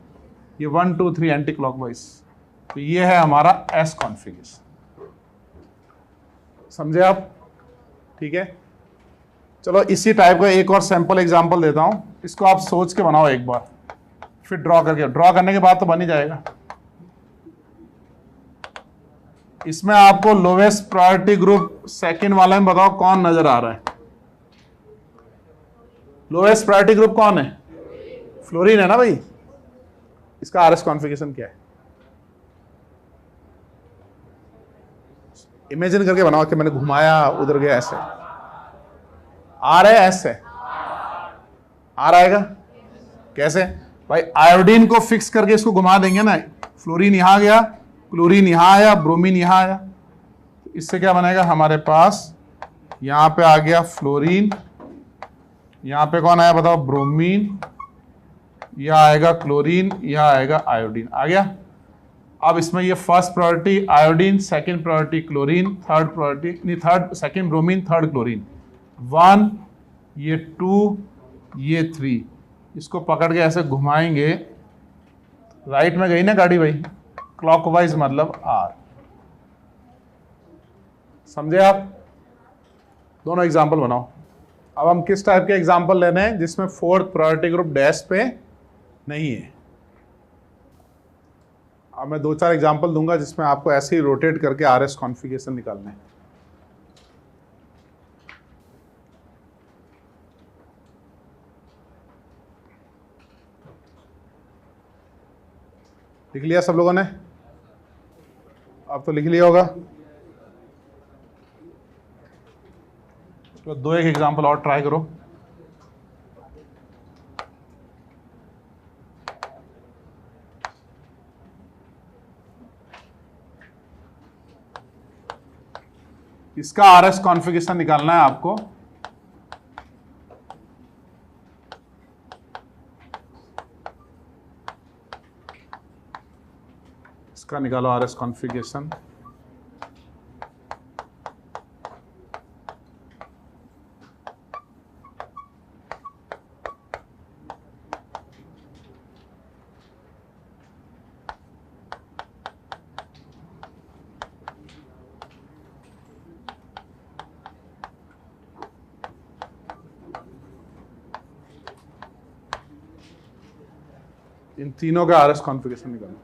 ये 1 2 3 एंटी क्लॉकवाइज। तो ये है हमारा S कॉन्फ़िगरेशन। समझे आप? ठीक है, चलो इसी टाइप का एक और सैंपल एग्जांपल देता हूं। इसको आप सोच के बनाओ एक बार, फिर ड्रॉ करके। ड्रॉ करने के बाद तो बन ही जाएगा। इसमें आपको लोवेस्ट प्रायोरिटी ग्रुप सेकंड वाला में बताओ कौन नजर आ रहा है? लोवेस्ट प्रायोरिटी ग्रुप कौन है? फ्लोरीन है ना भाई। इसका आरएस कॉन्फ़िगरेशन क्या है? इमेजिन करके बनाओ कि मैंने घुमाया, उधर गया, ऐसे आर है, ऐसे आर आएगा कैसे भाई? आयोडीन को फिक्स करके इसको घुमा देंगे ना, फ्लोरीन यहां गया, क्लोरीन यहां आया, ब्रोमीन यहां आया, इससे क्या बनेगा हमारे पास? यहां पे आ गया फ्लोरीन, यहां पे कौन आया बताओ? ब्रोमीन, यह आएगा क्लोरीन, यह आएगा आयोडीन, आ गया। अब इसमें ये first priority iodine, second priority chlorine, third priority नहीं, third second bromine, third chlorine, 1, ये 2, ये 3, इसको पकड़ के ऐसे घुमाएंगे, राइट में गई ना गाड़ी भाई, क्लॉकवाइज मतलब आर। समझे आप? दोनों एग्जांपल बनाओ। अब हम किस टाइप के एग्जांपल लेने हैं? जिसमें फोर्थ प्रायोरिटी ग्रुप डैश पे नहीं है। अब मैं 2-4 एग्जांपल दूंगा जिसमें आपको ऐसे ही रोटेट करके आरएस कॉन्फ़िगरेशन निकालना है। लिख लिया सब लोगों ने? अब तो लिख लिया होगा। तो 2-1 एग्जांपल और ट्राई करो। इसका आरएस कॉन्फ़िगरेशन निकालना है आपको। इसका निकालो आरएस कॉन्फ़िगरेशन। इन तीनों का आरएस कॉन्फ़िगरेशन निकालो।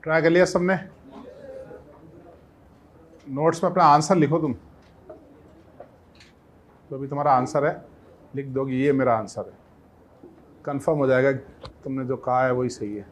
ट्राई कर लिया सबने? नोट्स में अपना आंसर लिखो तुम। तो अभी तुम्हारा आंसर है, लिख दो कि ये मेरा आंसर है। कंफर्म हो जाएगा तुमने जो कहा है वही सही है।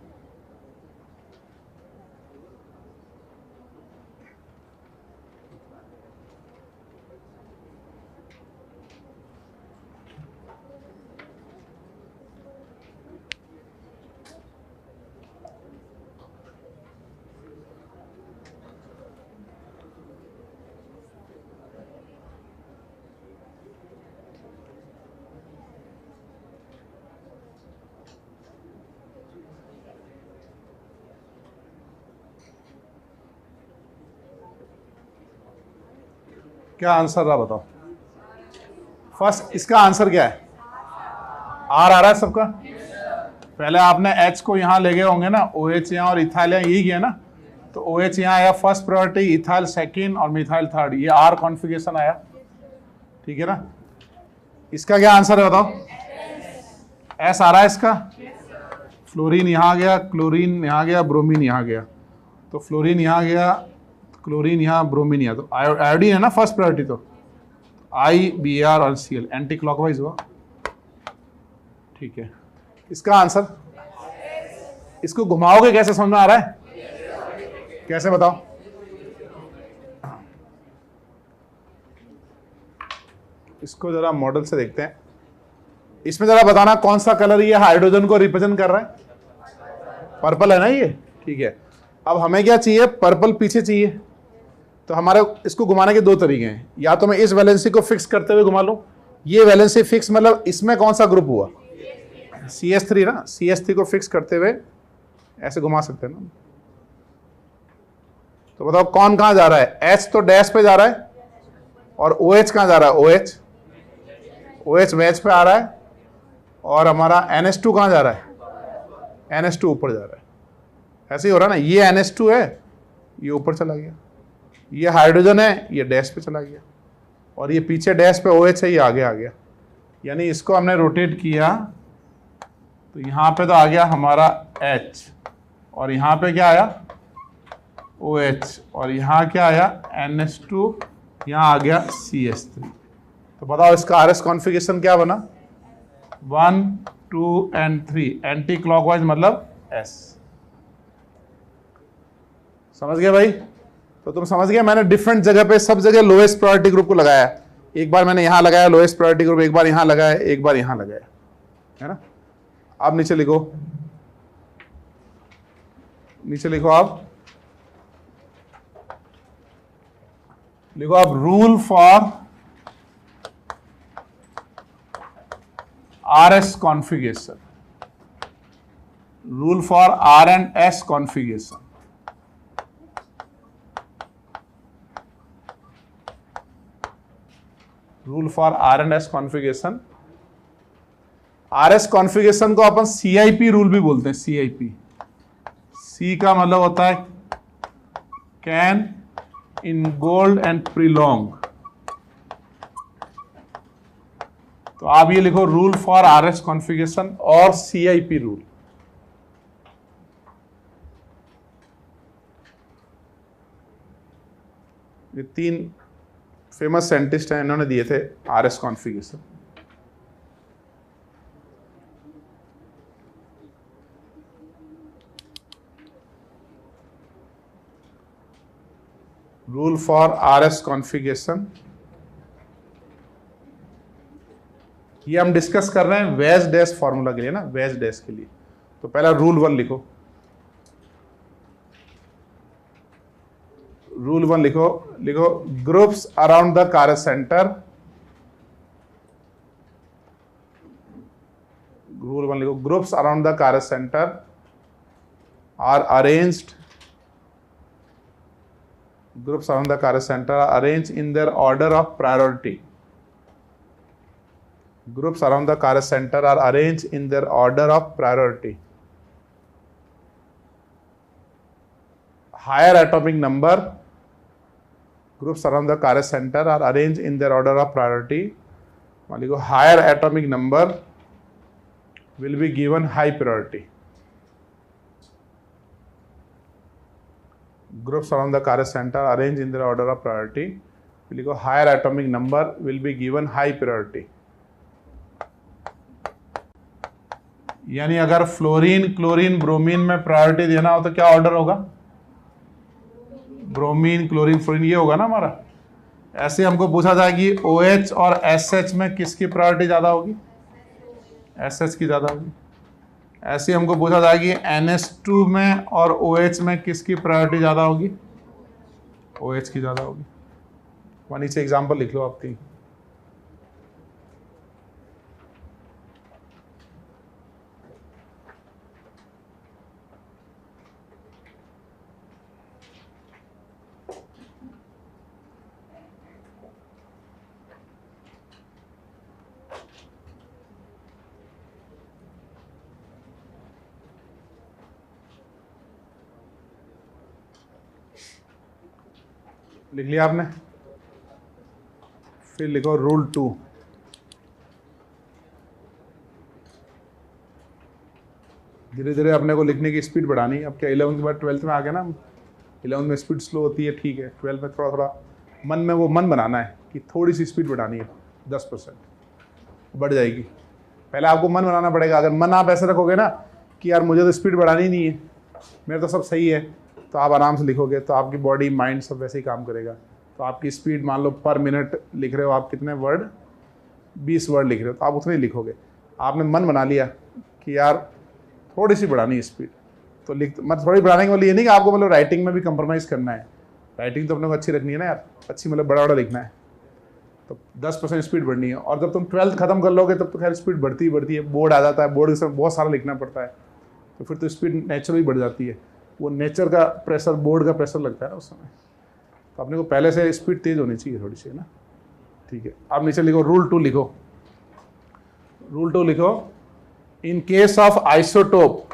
क्या आंसर रहा बताओ? फर्स्ट इसका आंसर क्या है? आर आ रहा है सबका? पहले आपने एच को यहां ले गए होंगे ना, ओ एच यहाँ और इथाइल यहाँ, यही किया ना। तो ओ एच यहाँ आया फर्स्ट प्रायोरिटी, इथाइल सेकेंड और मिथाइल थर्ड, ये आर कॉन्फ़िगरेशन आया। ठीक है ना? इसका क्या आंसर है बताओ? एस आ रहा है इसका। फ्लोरीन यहाँ गया, क्लोरीन यहाँ गया, ब्रोमीन यहाँ गया। तो फ्लोरीन यहाँ गया, क्लोरीन यहाँ, ब्रोमीन यहाँ। तो आयोडीन है ना फर्स्ट प्रायोरिटी, तो आई बी आर और सी एल, एंटी क्लॉकवाइज हुआ। ठीक है, इसका आंसर? इसको घुमाओगे कैसे, समझ में आ रहा है? कैसे बताओ? इसको जरा मॉडल से देखते हैं। इसमें जरा बताना कौन सा कलर ये हाइड्रोजन को रिप्रेजेंट कर रहा है? पर्पल है ना ये। ठीक है। अब हमें क्या चाहिए, पर्पल पीछे चाहिए। तो हमारे इसको घुमाने के दो तरीके हैं, या तो मैं इस वैलेंसी को फिक्स करते हुए घुमा लूं, ये वैलेंसी फिक्स मतलब इसमें कौन सा ग्रुप हुआ, CH3 ना, CH3 को फिक्स करते हुए ऐसे घुमा सकते हैं ना। तो बताओ कौन कहां जा रहा है, H तो डैश पे जा रहा है और OH कहां जा रहा है, OH मैच पे आ रहा है, और हमारा NH2 कहां जा रहा है, NH2 ऊपर जा रहा है। ऐसे ही हो रहा है ना, ये NH2 है, ये ऊपर चला गया, ये हाइड्रोजन है, ये डैश पे चला गया, और ये पीछे डैश पे OH है, ये आगे आ गया। यानी इसको हमने रोटेट किया तो यहाँ पे तो आ गया हमारा H, और यहाँ पे क्या आया OH, और यहाँ क्या आया NH2, यहाँ आ गया CH3। तो बताओ इसका RS कॉन्फ़िगरेशन क्या बना, 1 2 and 3, एंटी क्लॉकवाइज मतलब S। समझ गए भाई? तो तुम समझ गए, मैंने डिफरेंट जगह पे सब जगह लोएस्ट प्रायोरिटी ग्रुप को लगाया। एक बार मैंने यहां लगाया लोएस्ट प्रायोरिटी ग्रुप, एक बार यहां लगाया, एक बार यहां लगाया, है ना। अब नीचे लिखो, नीचे लिखो आप, लिखो आप rule for RS configuration, rule for R and S configuration. Rule for R and S configuration. RS configuration को अपन CIP रूल भी बोलते हैं, CIP। C का मतलब होता है कैन, इनगोल्ड एंड प्रीलोंग। तो आप ये लिखो रूल फॉर RS कॉन्फ़िगरेशन और CIP रूल। ये तीन फेमस साइंटिस्ट हैं, इन्होंने दिए थे RS configuration. Rule for RS configuration, ये हम डिस्कस कर रहे हैं वेज डैश फॉर्मूला के लिए ना, वेज डैश के लिए। तो पहला रूल 1 लिखो, रूल 1 लिखो, लिखो groups around the chiral center, rule 1 लिखो, groups around the chiral center are arranged, groups around the chiral center are arranged in their order of priority, groups around the Kara center are arranged in their order of priority. Higher atomic number, groups around the Kara center are arranged in their order of priority. Higher atomic number will be given high priority. Groups around the Kara center are arranged in their order of priority. Higher atomic number will be given high priority. यानी अगर fluorine, chlorine, bromine में priority देना हो तो क्या order होगा, bromine, chlorine, fluorine, ये होगा ना हमारा। ऐसे हमको पूछा जाए कि OH और SH में किसकी प्रायोरिटी ज़्यादा होगी, SH की ज़्यादा होगी। ऐसे हमको पूछा जाए कि NH2 में और OH में किसकी प्रायोरिटी ज़्यादा होगी, OH की ज़्यादा होगी। वहाँ नीचे एग्जाम्पल लिख लो आपकी। लिख लिया आपने? फिर लिखो रूल 2, धीरे धीरे अपने को लिखने की स्पीड बढ़ानी। अब क्या 11th के बाद 12th में आ गया ना, 11th में स्पीड स्लो होती है, ठीक है, 12th में थोड़ा थोड़ा मन में वो मन बनाना है कि थोड़ी सी स्पीड बढ़ानी है, 10% बढ़ जाएगी। पहले आपको मन बनाना पड़ेगा। अगर मन आप ऐसे रखोगे ना कि यार मुझे तो स्पीड बढ़ानी नहीं है, मेरा तो सब सही है, तो आप आराम से लिखोगे, तो आपकी बॉडी माइंड सब वैसे ही काम करेगा। तो आपकी स्पीड मान लो पर मिनट लिख रहे हो आप, कितने वर्ड, 20 वर्ड लिख रहे हो, तो आप उतने ही लिखोगे। आपने मन बना लिया कि यार थोड़ी सी बढ़ानी है स्पीड, तो मतलब थोड़ी बढ़ाने के वाली ये नहीं कि आपको मतलब राइटिंग में भी कंप्रोमाइज करना है, राइटिंग तो अपने को अच्छी रखनी है ना यार, अच्छी मतलब बड़ा बड़ा लिखना है, तो 10% स्पीड बढ़नी है। और जब तुम 12th खत्म कर लोगे तब तो खैर स्पीड बढ़ती ही बढ़ती है, बोर्ड आ जाता है, बोर्ड के समय बहुत सारा लिखना पड़ता है, तो फिर तो स्पीड नेचुरली बढ़ जाती है, वो नेचर का प्रेशर, बोर्ड का प्रेशर लगता है ना उस समय, तो अपने को पहले से स्पीड तेज होनी चाहिए थोड़ी सी, है ना। ठीक है, अब नीचे लिखो रूल 2 लिखो, रूल 2 लिखो, in case of isotope,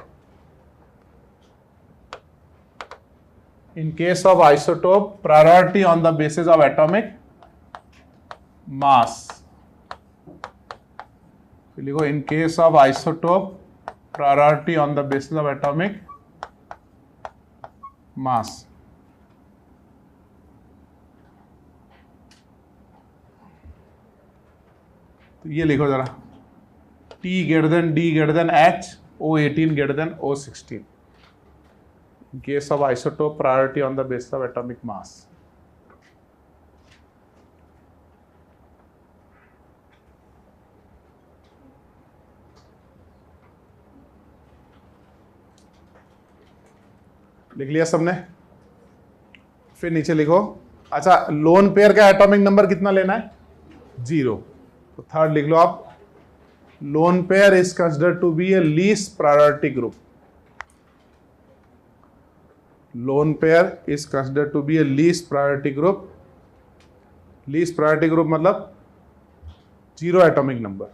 in case of isotope priority on the basis of atomic mass, लिखो in case of isotope priority on the basis of atomic mass। तो ये लिखो जरा, T greater than D greater than H, O18 greater than O16 in case of isotope priority on the basis of atomic mass। लिख लिया सबने? फिर नीचे लिखो, अच्छा लोन पेयर का एटॉमिक नंबर कितना लेना है? 0। तो थर्ड लिख लो आप, lone pair is considered to be a least priority group. Lone pair is considered to be a least priority group। Least priority group मतलब 0 atomic number।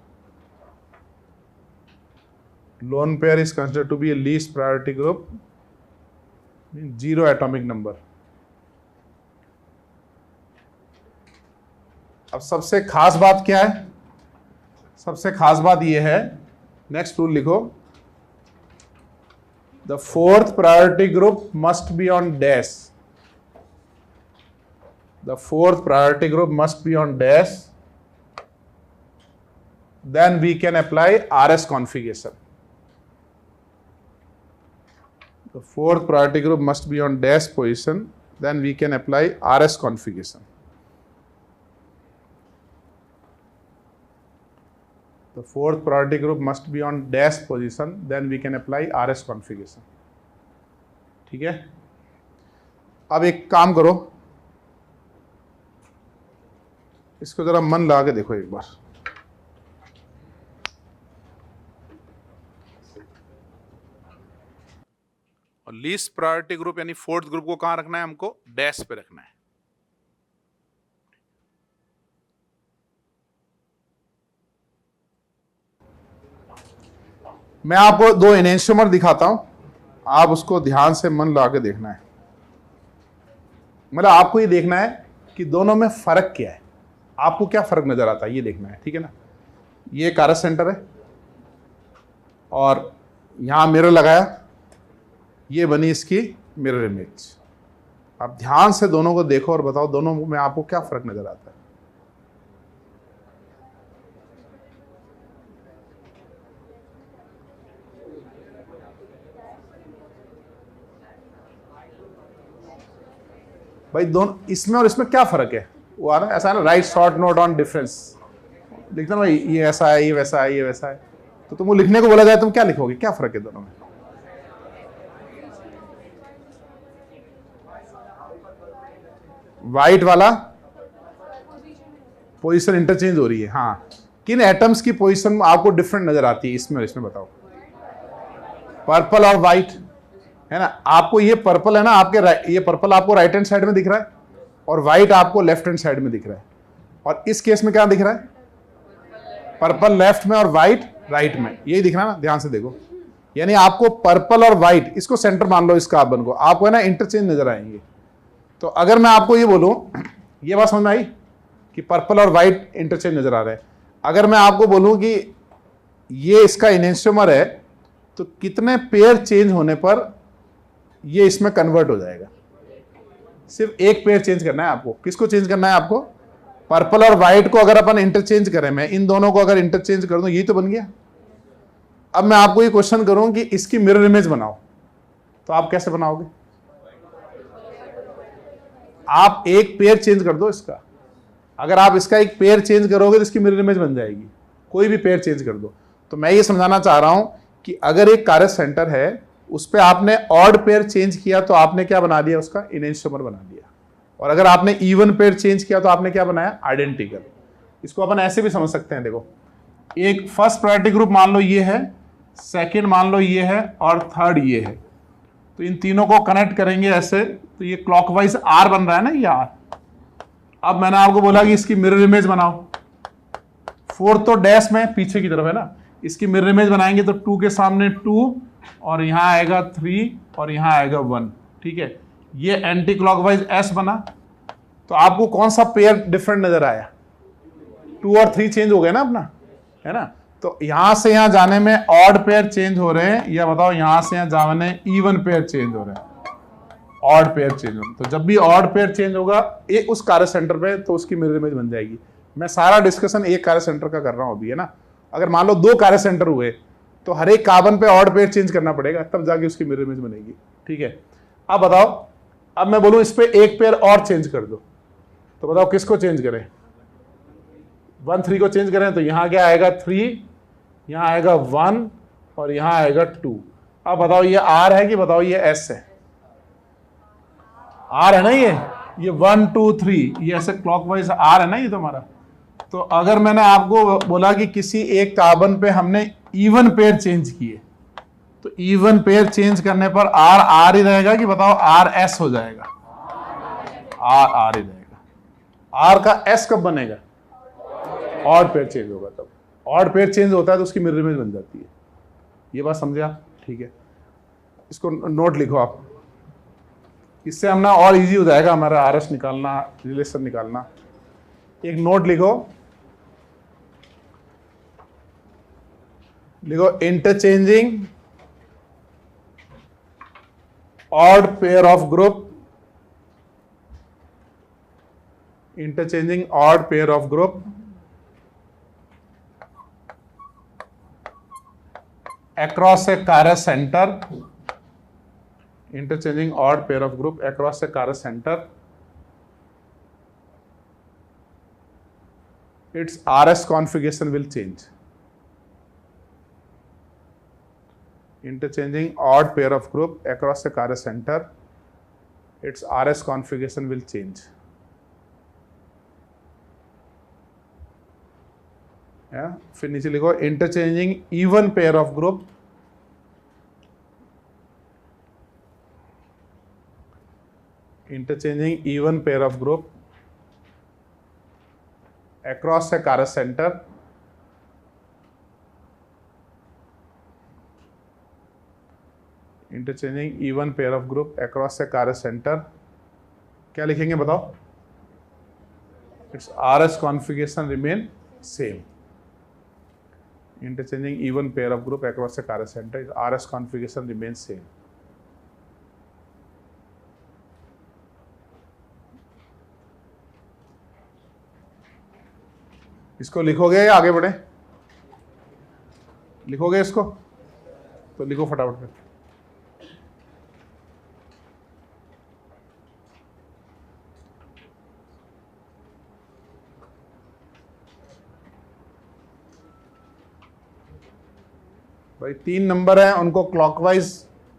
Lone pair is considered to be a least priority group, 0 atomic number। अब सबसे खास बात क्या है? सबसे खास बात यह है, नेक्स्ट रूल लिखो, the fourth priority group must be on dash। The fourth priority group must be on dash, then we can apply RS configuration। The fourth priority group must be on dash position, then we can apply RS configuration। The fourth priority group must be on dash position, then we can apply RS configuration। ठीक है, अब एक काम करो, इसको जरा मन लगा के देखो एक बार। और लीस्ट प्रायोरिटी ग्रुप यानी फोर्थ ग्रुप को कहां रखना है? हमको डैश पे रखना है। मैं आपको 2 एनेंशियोमर दिखाता हूं, आप उसको ध्यान से मन लगा के देखना है। मतलब आपको ये देखना है कि दोनों में फर्क क्या है, आपको क्या फर्क नजर आता है ये देखना है, ठीक है ना। ये कारस सेंटर है और यहां मिरर लगाया, ये बनी इसकी मिरर इमेज। आप ध्यान से दोनों को देखो और बताओ दोनों में आपको क्या फर्क नजर आता है। भाई दोनों इसमें और इसमें क्या फर्क है? वो आ रहा है ऐसा है ना, right short note on difference लिखना भाई, ये ऐसा है, ये वैसा है, ये वैसा है। तो तुम वो लिखने को बोला जाए तुम क्या लिखोगे? क्या फर्क है दोनों में? वाइट वाला पोजीशन इंटरचेंज हो रही है। हाँ, किन एटम्स की पोजीशन आपको डिफरेंट नजर आती है इसमें और इसमें बताओ? पर्पल और व्हाइट है ना। आपको ये पर्पल है ना, आपके ये पर्पल आपको राइट हैंड साइड में दिख रहा है और व्हाइट आपको लेफ्ट हैंड साइड में दिख रहा है। और इस केस में क्या दिख रहा है? पर्पल लेफ्ट में और व्हाइट राइट में, यही दिख रहा है ना, ध्यान से देखो। यानी आपको पर्पल और व्हाइट, इसको सेंटर मान लो इस कार्बन को, आपको है ना इंटरचेंज नजर आएंगे। तो अगर मैं आपको ये बोलूं, ये बात समझ में आई कि पर्पल और व्हाइट इंटरचेंज नजर आ रहे हैं। अगर मैं आपको बोलूं कि ये इसका इनेंशियोमर है, तो कितने पेयर चेंज होने पर ये इसमें कन्वर्ट हो जाएगा? सिर्फ एक पेयर चेंज करना है आपको। किसको चेंज करना है आपको? पर्पल और व्हाइट को अगर अपन इंटरचेंज करें, मैं इन दोनों को अगर इंटरचेंज कर दूं, यही तो बन गया। अब मैं आपको ये क्वेश्चन करूं कि इसकी मिरर इमेज बनाओ, तो आप कैसे बनाओगे? आप एक पेयर चेंज कर दो इसका। अगर आप इसका एक पेयर चेंज करोगे तो इसकी मिरर इमेज बन जाएगी। कोई भी पेयर चेंज कर दो। तो मैं ये समझाना चाह रहा हूं कि अगर एक कारस सेंटर है, उस पर आपने ऑड पेयर चेंज किया तो आपने क्या बना दिया, उसका इनइंस्टोमर बना दिया। और अगर आपने इवन पेयर चेंज किया तो आपने क्या बनाया, आइडेंटिकल। इसको अपन ऐसे भी समझ सकते हैं, देखो एक फर्स्ट प्रायोरिटी ग्रुप मान लो ये है, सेकंड मान लो ये है, और थर्ड ये है। तो इन तीनों को कनेक्ट करेंगे ऐसे, तो ये क्लॉकवाइज आर बन रहा है ना, ये आर। अब मैंने आपको बोला कि इसकी मिरर इमेज बनाओ। फोर्थ तो डैश में पीछे की तरफ है ना, इसकी मिरर इमेज बनाएंगे तो 2 के सामने 2, और यहां आएगा 3, और यहां आएगा 1। ठीक है, ये एंटी क्लॉकवाइज एस बना। तो आपको कौन सा पेयर डिफरेंट नजर आया, 2 और 3 चेंज हो गए ना अपना, है ना। तो यहां से यहां जाने में ऑड पेयर चेंज हो रहे हैं, या बताओ यहां से यहां जाने इवन पेयर चेंज हो रहे हैं, ऑड पेयर चेंज हो रहे हैं। तो जब भी ऑड पेयर चेंज होगा एक उस कार्य सेंटर पे, तो उसकी मिरर इमेज बन जाएगी। मैं सारा डिस्कशन एक कार्य सेंटर का कर रहा हूं अभी, है ना। अगर मान लो 2 कार्य सेंटर हुए तो हर एक कार्बन पे ऑड पेयर चेंज करना पड़ेगा, तब जाके उसकी मिरर इमेज बनेगी। ठीक है, अब बताओ, अब मैं बोलूं इस पे एक पेयर और चेंज कर दो, तो बताओ किसको चेंज करें, 1 3 को चेंज करें। तो यहां क्या आएगा 3, यहां आएगा 1, और यहां आएगा 2। अब बताओ ये आर है कि बताओ ये एस है, आर है ना, ये 1 2 3, ये ऐसे क्लॉकवाइज आर है ना ये तुम्हारा। तो अगर मैंने आपको बोला कि किसी एक कार्बन पे हमने इवन पेयर चेंज किए, तो इवन पेयर चेंज करने पर आर आर ही रहेगा कि बताओ आर एस हो जाएगा, आर आर ही रहेगा। आर का एस कब बनेगा, ऑड पेयर चेंज होगा तब। ऑड पेयर चेंज होता है तो उसकी मिरर इमेज बन जाती है। ये बात समझे आप, ठीक है। इसको नोट लिखो आप, इससे हम ना और इजी हो जाएगा हमारा आर एस निकालना, रिलेशन निकालना। एक नोट लिखो, interchanging odd pair of group, interchanging odd pair of group across a Cara center, interchanging odd pair of group across a Cara center, its RS configuration will change. Interchanging odd pair of group across a Cara center, its RS configuration will change. फिर नीचे लिखो interchanging even pair of group, interchanging even pair of group across a chiral center, interchanging even pair of group across a chiral center. क्या लिखेंगे बताओ, it's R S configuration remain same. Interchanging even pair of group across a Cara center, RS configuration remains same. इसको लिखोगे या आगे बढ़े, लिखोगे इसको, तो लिखो फटाफट में। भाई 3 नंबर हैं, उनको क्लॉकवाइज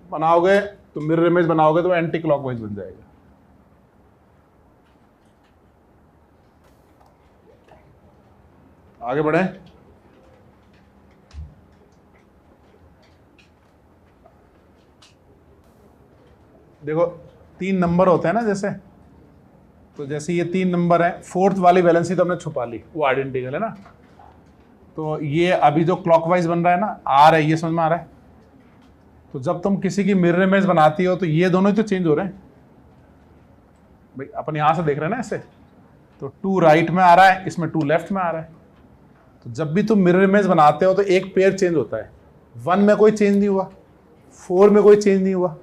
बनाओगे तो मिरर इमेज बनाओगे तो एंटी क्लॉकवाइज बन जाएगा। आगे बढ़े, देखो 3 नंबर होते हैं ना, जैसे तो जैसे ये 3 नंबर है, फोर्थ वाली वैलेंसी तो हमने छुपा ली, वो आइडेंटिकल है ना। तो ये अभी जो क्लॉकवाइज बन रहा है ना, आर है, ये समझ में आ रहा है। तो जब तुम किसी की मिरर इमेज बनाती हो तो ये दोनों ही तो चेंज हो रहे हैं भाई, अपन यहां से देख रहे हैं ना ऐसे, तो 2 राइट में आ रहा है, इसमें 2 लेफ्ट में आ रहा है। तो जब भी तुम मिरर इमेज बनाते हो तो एक पेयर चेंज होता है, 1 में कोई चेंज नहीं हुआ, 4 में कोई चेंज नहीं हुआ,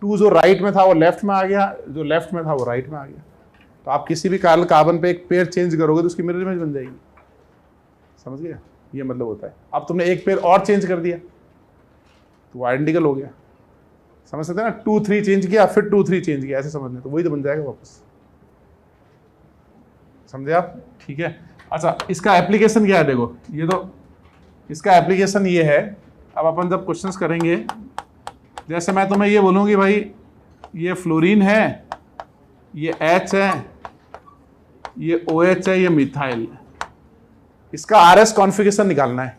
2 जो राइट में था वो लेफ्ट में आ गया, जो लेफ्ट में था वो राइट में आ गया। तो आप किसी भी कार्बन पे एक पेयर चेंज करोगे तो उसकी मिरर इमेज बन जाएगी, समझ गया, ये मतलब होता है। अब तुमने एक पेयर और चेंज कर दिया तो आइडेंटिकल हो गया, समझ सकते हैं ना। 2 3 चेंज किया, फिर 2 3 चेंज किया, ऐसे समझ लें, तो वही तो बन जाएगा वापस, समझे आप, ठीक है। अच्छा, इसका एप्लीकेशन क्या है, देखो ये तो इसका एप्लीकेशन ये है। अब अपन जब क्वेश्चंस करेंगे जैसे मैं तुम्हें ये बोलूँ कि भाई ये फ्लोरीन है, ये H है, ये OH है, ये मिथाइल है, इसका RS कॉन्फ़िगरेशन निकालना है।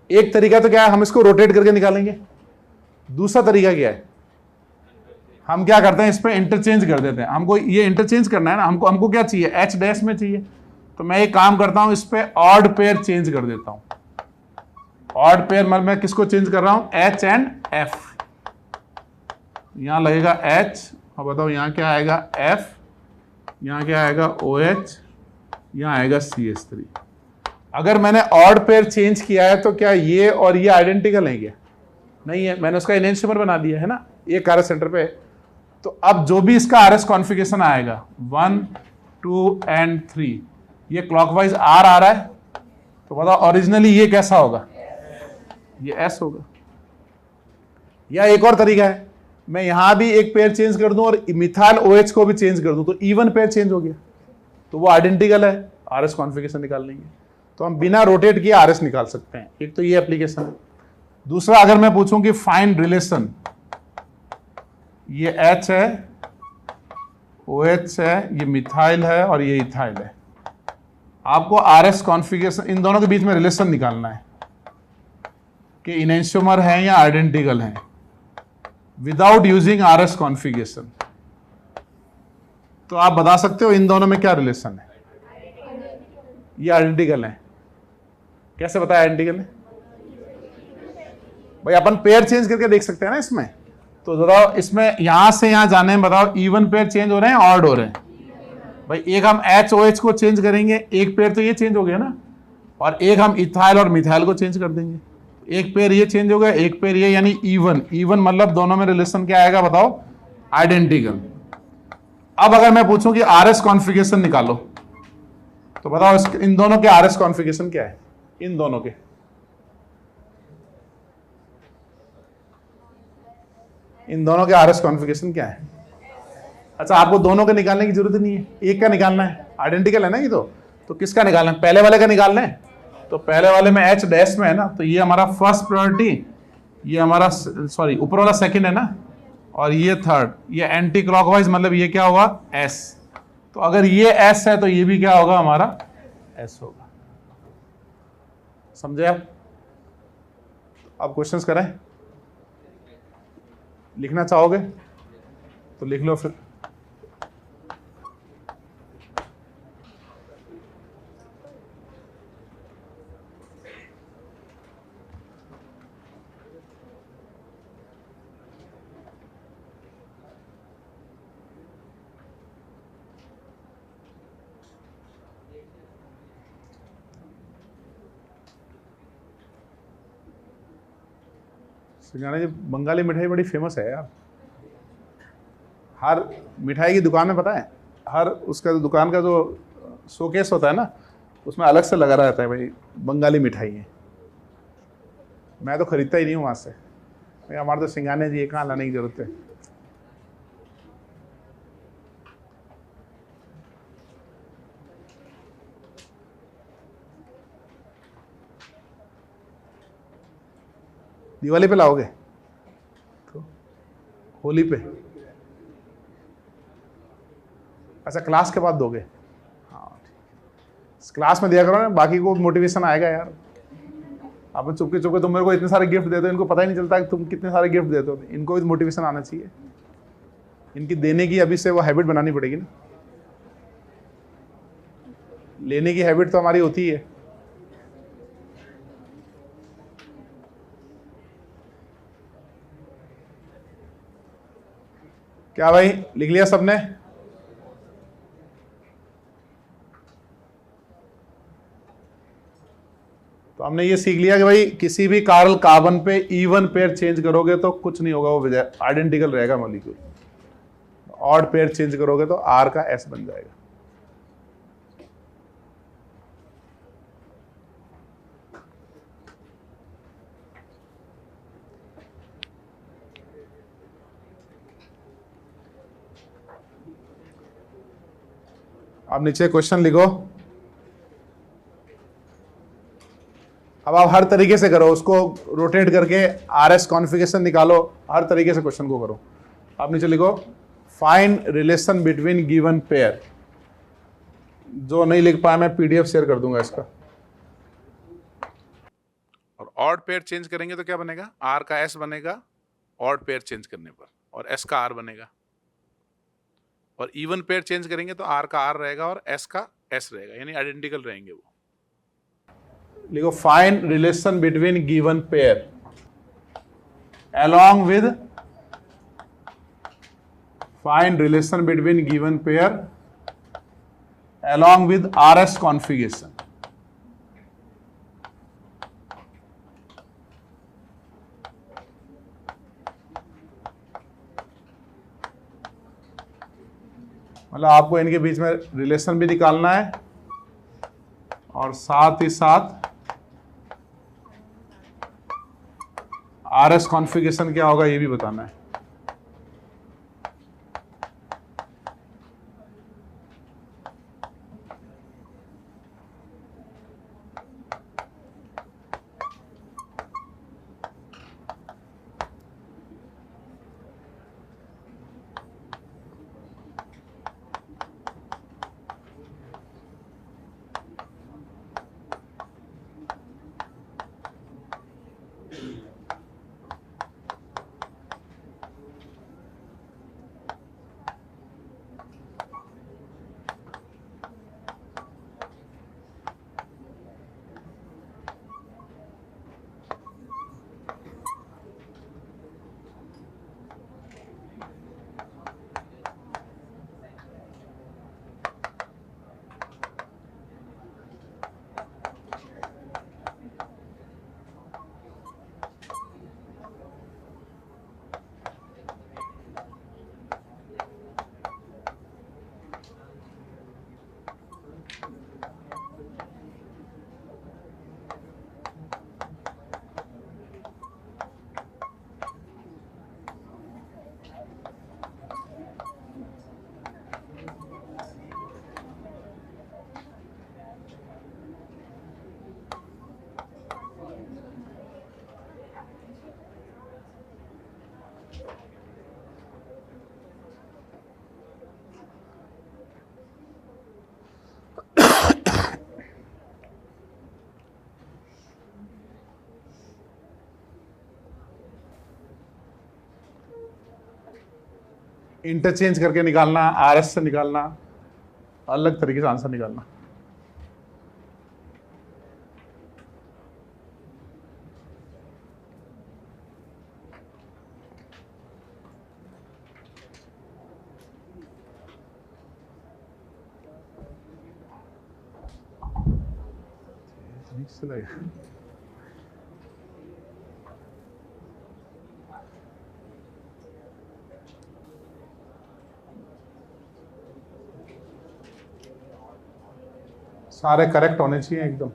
एक तरीका तो क्या है, हम इसको रोटेट करके निकालेंगे। दूसरा तरीका क्या है, हम क्या करते हैं, इस पे इंटरचेंज कर देते हैं। हमको ये इंटरचेंज करना है ना, हमको क्या चाहिए, H डैश में चाहिए, तो मैं एक काम करता हूं, इस पे ऑड पेयर चेंज कर देता हूं। ऑड पेयर मतलब मैं किसको चेंज कर रहा हूं, H एंड F। यहां लगेगा H, और बताओ यहां क्या आएगा, F, यहां क्या आएगा, OH, यहां आएगा CH3। अगर मैंने ऑड पेयर चेंज किया है तो क्या ये और ये आइडेंटिकल है क्या, नहीं है, मैंने उसका एनहांसमेंट बना दिया है ना, ये कार्य सेंटर पे। तो अब जो भी इसका RS कॉन्फ़िगरेशन आएगा 1, 2 एंड 3, ये क्लॉकवाइज R आ रहा है, तो बताओ ओरिजिनली ये कैसा होगा, ये S होगा। या एक और तरीका है, मैं यहां भी एक पेयर चेंज कर दूं और मिथाइल OH को भी चेंज कर दूं, तो इवन पेयर चेंज हो गया, तो वो आइडेंटिकल है, RS कॉन्फ़िगरेशन निकाल लेंगे। तो हम बिना रोटेट किए RS निकाल सकते हैं। एक तो ये एप्लीकेशन है। दूसरा, अगर मैं पूछूं कि फाइंड रिलेशन, ये H है, OH है, ये मिथाइल है और ये इथाइल है, आपको RS कॉन्फ़िगरेशन, इन दोनों के बीच में रिलेशन निकालना है कि इनैंशियोमर है या आइडेंटिकल है, विदाउट यूजिंग RS कॉन्फ़िगरेशन। तो आप बता सकते हो इन दोनों में क्या रिलेशन है, ये आइडेंटिकल है। कैसे बताया आइडेंटिकल है भाई, अपन पेयर चेंज करके देख सकते हैं ना इसमें। तो बताओ इसमें यहां से यहां जाने में बताओ इवन पेयर चेंज हो रहे हैं, ऑड हो रहे हैं भाई। एक हम HOH को चेंज करेंगे, एक पेयर तो ये चेंज हो गया ना, और एक हम इथाइल और मिथाइल को चेंज कर देंगे, एक पेयर ये चेंज हो गया, एक पेयर ये, यानी इवन। इवन मतलब दोनों में रिलेशन क्या आएगा बताओ, आइडेंटिकल। अब अगर मैं पूछूं कि RS कॉन्फ़िगरेशन निकालो, तो बताओ इन दोनों के RS कॉन्फ़िगरेशन क्या है, इन दोनों के, इन दोनों के RS कॉन्फ़िगरेशन क्या है। अच्छा, आपको दोनों के निकालने की जरूरत नहीं है, एक का निकालना है, आइडेंटिकल है ना ये। तो किसका निकालना है, पहले वाले का निकालना है। तो पहले वाले में H डैश में है ना, तो ये हमारा फर्स्ट प्रायोरिटी, ये हमारा सॉरी ऊपर वाला सेकंड है ना, और ये थर्ड, ये एंटी क्लॉकवाइज मतलब ये क्या होगा, S। तो अगर ये S है तो ये भी क्या होगा, हमारा S होगा। समझे आप? अब क्वेश्चंस करें, लिखना चाहोगे तो लिख लो फिर। सिंगाना जी, बंगाली मिठाई बड़ी फेमस है यार। हर मिठाई की दुकान में पता है, हर उसका जो दुकान का जो शोकेस होता है ना, उसमें अलग से लगा रहता है भाई बंगाली मिठाई है। मैं तो खरीदता ही नहीं हूँ वहाँ से भाई, हमारे तो सिंगाने जी कहाँ लाने की जरूरत है। दिवाली पे लाओगे तो होली पे, अच्छा क्लास के बाद दोगे, हाँ क्लास में दिया करो ना, बाकी को मोटिवेशन आएगा यार। आप चुपके चुपके तुम मेरे को इतने सारे गिफ्ट देते हो, इनको पता ही नहीं चलता कि तुम कितने सारे गिफ्ट देते हो। इनको भी मोटिवेशन आना चाहिए, इनकी देने की अभी से वो हैबिट बनानी पड़ेगी ना। लेने की हैबिट तो हमारी होती है। क्या भाई, लिख लिया सबने? तो हमने ये सीख लिया कि भाई किसी भी कार्बन कार्बन पे इवन पेयर चेंज करोगे तो कुछ नहीं होगा, वो आइडेंटिकल रहेगा मॉलिक्यूल। ऑड पेयर चेंज करोगे तो R का S बन जाएगा। अब नीचे क्वेश्चन लिखो। अब आप हर तरीके से करो, उसको रोटेट करके RS कॉन्फ़िगरेशन निकालो, हर तरीके से क्वेश्चन को करो। आप नीचे लिखो find relation between given pair. जो नहीं लिख पाया मैं PDF शेयर कर दूंगा इसका। और ऑड पेयर चेंज करेंगे तो क्या बनेगा, R का S बनेगा ऑड पेयर चेंज करने पर, और S का R बनेगा। और इवन पेयर चेंज करेंगे तो R का R रहेगा और S का S रहेगा, यानी आइडेंटिकल रहेंगे वो। लिखो find relation between given pair along with find relation between given pair along with RS configuration। मतलब आपको इनके बीच में रिलेशन भी निकालना है और साथ ही साथ RS कॉन्फ़िगरेशन क्या होगा ये भी बताना है। इंटरचेंज करके निकालना, RS से निकालना, अलग तरीके से आंसर निकालना। सारे करेक्ट होने चाहिए एकदम।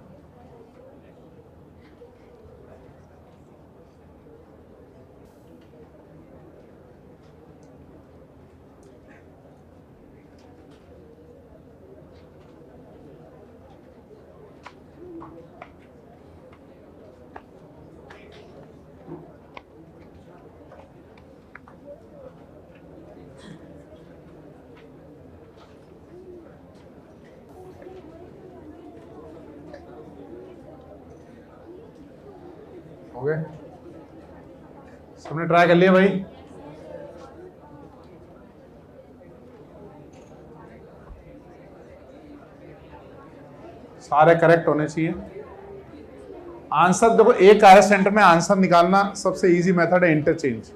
हो गए, सबने ट्राई कर लिया भाई? सारे करेक्ट होने चाहिए। आंसर देखो, एक कार्य सेंटर में आंसर निकालना सबसे इजी मेथड है इंटरचेंज।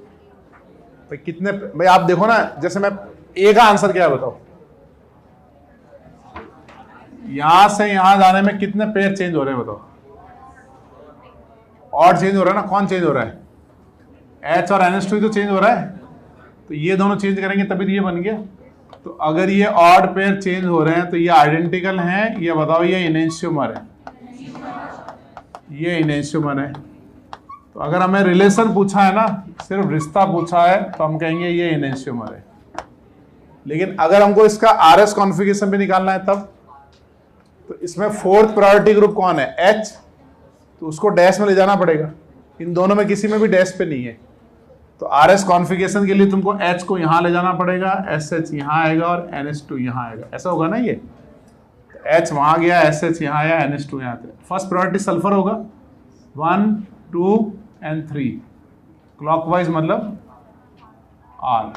भाई कितने, भाई आप देखो ना, जैसे मैं ए का आंसर क्या है बताओ, यहां से यहां जाने में कितने पेयर चेंज हो रहे हैं बताओ? ऑड चेंज हो रहा है ना, कौन चेंज हो रहा है? H और NH2 तो चेंज हो रहा है, तो ये दोनों चेंज करेंगे तभी तो ये बन गया। तो अगर ये ऑड पेयर चेंज हो रहे हैं तो ये आइडेंटिकल हैं, ये बताओ ये इनेंशियोमर है, ये इनेंशियोमर है। तो अगर हमें रिलेशन पूछा है ना, सिर्फ रिश्ता पूछा है, तो हम कहेंगे ये इनेंशियोमर है। लेकिन अगर हमको इसका RS कॉन्फ़िगरेशन भी निकालना है तब, तो इसमें फोर्थ प्रायोरिटी ग्रुप कौन है? H तो उसको डैश में ले जाना पड़ेगा। इन दोनों में किसी में भी डैश पे नहीं है, तो आर एस कॉन्फ़िगरेशन के लिए तुमको एच को यहाँ ले जाना पड़ेगा, एस एच यहाँ आएगा और एन एच टू यहाँ आएगा। ऐसा होगा ना, ये एच वहाँ गया, एस एच यहाँ आया, एन एच टू यहाँ आता है। फर्स्ट प्रायोरिटी सल्फर होगा, 1 2 and 3 क्लॉकवाइज मतलब आर।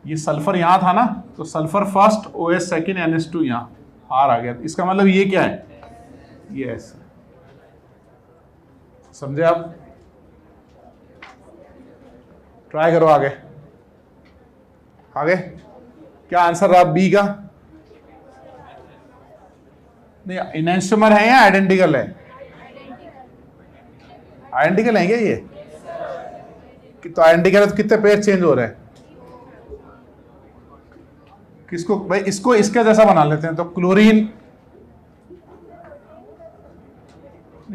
ये सल्फर यहाँ था ना, तो sulphur first, O S second, N H two यहाँ, आर आ गया। इसका मतलब ये क्या है, ये ऐसा। समझे आप? ट्राई करो आगे। आगे क्या आंसर रहा बी का? नहीं, इनएंस्टोमर है या आइडेंटिकल है? आइडेंटिकल है क्या ये? तो आइडेंटिकल है तो कितने पेयर चेंज हो रहे हैं? किसको भाई, इसको इसके जैसा बना लेते हैं। तो क्लोरीन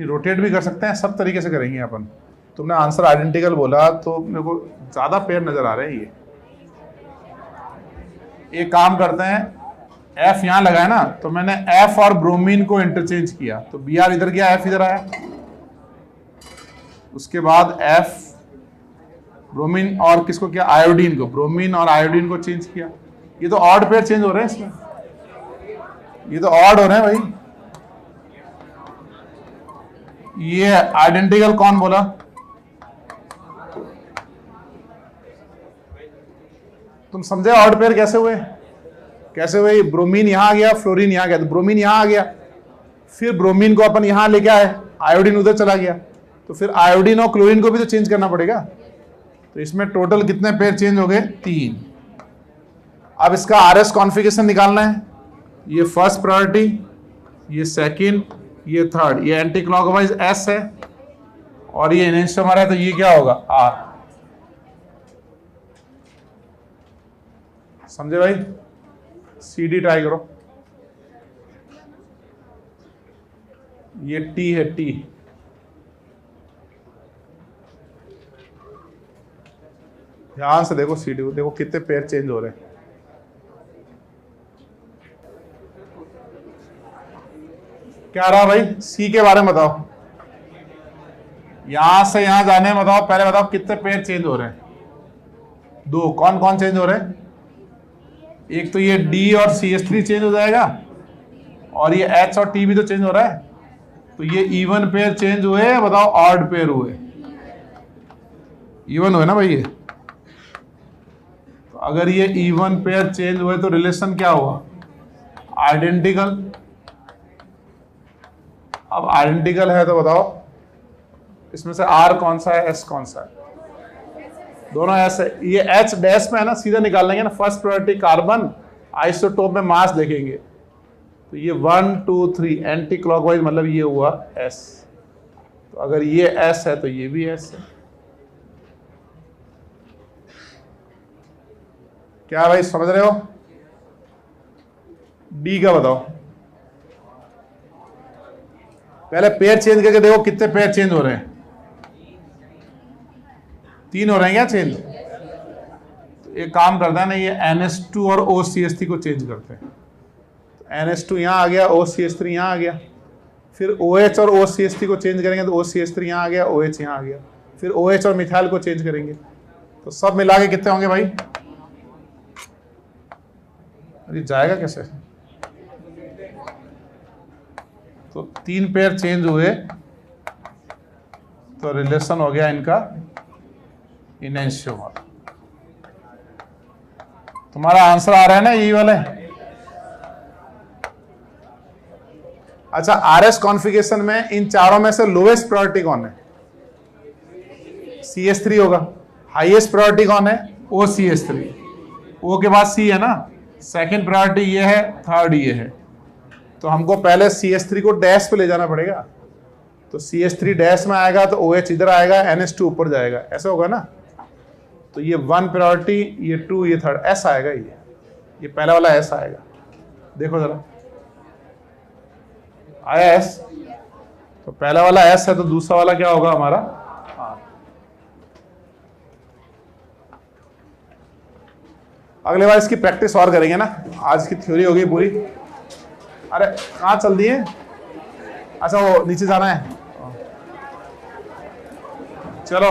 रोटेट भी कर सकते हैं, सब तरीके से करेंगे अपन। तुमने आंसर आइडेंटिकल बोला तो मेरे को ज्यादा पेयर नजर आ रहे हैं। ये एक काम करते हैं, एफ यहां लगाया ना, तो मैंने एफ और ब्रोमीन को इंटरचेंज किया, तो बी आर इधर गया, एफ इधर आया। उसके बाद एफ ब्रोमीन और किसको किया, आयोडीन को, ब्रोमीन और आयोडीन को चेंज किया। ये तो ऑड पेयर चेंज हो रहे हैं इसमें, ये तो ऑड हो रहे हैं भाई। ये आइडेंटिकल कौन बोला? तुम समझे ऑड पेयर कैसे हुए? कैसे हुए? ब्रोमीन यहां आ गया, फ्लोरीन यहां गया, तो ब्रोमीन यहां आ गया, फिर ब्रोमीन को अपन यहां लेके आए, आयोडीन उधर चला गया, तो फिर आयोडीन और क्लोरीन को भी तो चेंज करना पड़ेगा। तो इसमें टोटल कितने पेयर चेंज हो गए? 3। अब इसका आरएस कॉन्फ़िगरेशन निकालना है। ये फर्स्ट प्रायोरिटी, ये सेकंड, ये थर्ड, ये एंटी क्लॉकवाइज एस है और ये इनएंस्टोमर है, तो ये क्या होगा? आर। समझे भाई? सी डी ट्राई करो। ये टी है, टी। ध्यान से देखो सी डी को, देखो कितने पेयर चेंज हो रहे हैं। क्या रहा भाई? सी के बारे में बताओ, यहां से यहां जाने में बताओ, पहले बताओ कितने पेयर चेंज हो रहे हैं? 2। कौन कौन चेंज हो रहे हैं? एक तो ये डी और CH3 चेंज हो जाएगा, और ये H और T भी तो चेंज हो रहा है। तो ये इवन पेयर चेंज हुए, बताओ ऑड पेयर हुए? इवन हुए ना भाई ये। तो अगर ये इवन पेयर चेंज हुए तो रिलेशन क्या हुआ? आइडेंटिकल। अब आइडेंटिकल है तो बताओ इसमें से R कौन सा है, S कौन सा है? दोनों S है। ये H डैश में है ना, सीधा निकाल लेंगे ना। फर्स्ट प्रायोरिटी कार्बन, आइसोटोप में मास देखेंगे, तो ये 1 2 3 एंटी क्लॉकवाइज, मतलब ये हुआ S। तो अगर ये S है तो ये भी S है। क्या भाई समझ रहे हो? डी का बताओ। पहले पेयर चेंज करके देखो कितने पेयर चेंज हो रहे हैं। 3 हो रहे हैं क्या चेंज? तो एक काम करता है ना, ये NH2 और OCH3 को चेंज करते हैं। NH2 यहाँ आ गया, OCH3 यहाँ आ गया, फिर OH और OCH3 को चेंज करेंगे तो OCH3 यहाँ आ गया, OH यहाँ आ गया, फिर OH और मिथाइल को चेंज करेंगे, तो सब मिला के कितने होंगे भाई? अरे जाएगा कैसे? तो 3 पेयर चेंज हुए तो रिलेशन हो गया इनका इनएंस्टोमर। तुम्हारा आंसर आ रहा है ना ये वाले? अच्छा, आरएस कॉन्फ़िगरेशन में इन चारों में से लोएस्ट प्रायोरिटी कौन है? CH3 होगा। हाईएस्ट प्रायोरिटी कौन है? OCH3। O के बाद C है ना, सेकंड प्रायोरिटी ये है, थर्ड ये है। तो हमको पहले CH3 को डैश पे ले जाना पड़ेगा, तो CH3 डैश में आएगा तो OH इधर आएगा, NH2 ऊपर जाएगा, ऐसा होगा ना। तो ये 1 प्रायोरिटी, ये 2, ये थर्ड, S आएगा। ये पहला वाला S आएगा। देखो जरा, आया S? तो पहला वाला S है तो दूसरा वाला क्या होगा हमारा? R। अगले बार इसकी प्रैक्टिस और करेंगे ना, आज की थ्योरी होगी पूरी। अरे कहाँ चल दिए? अच्छा वो नीचे जाना है, चलो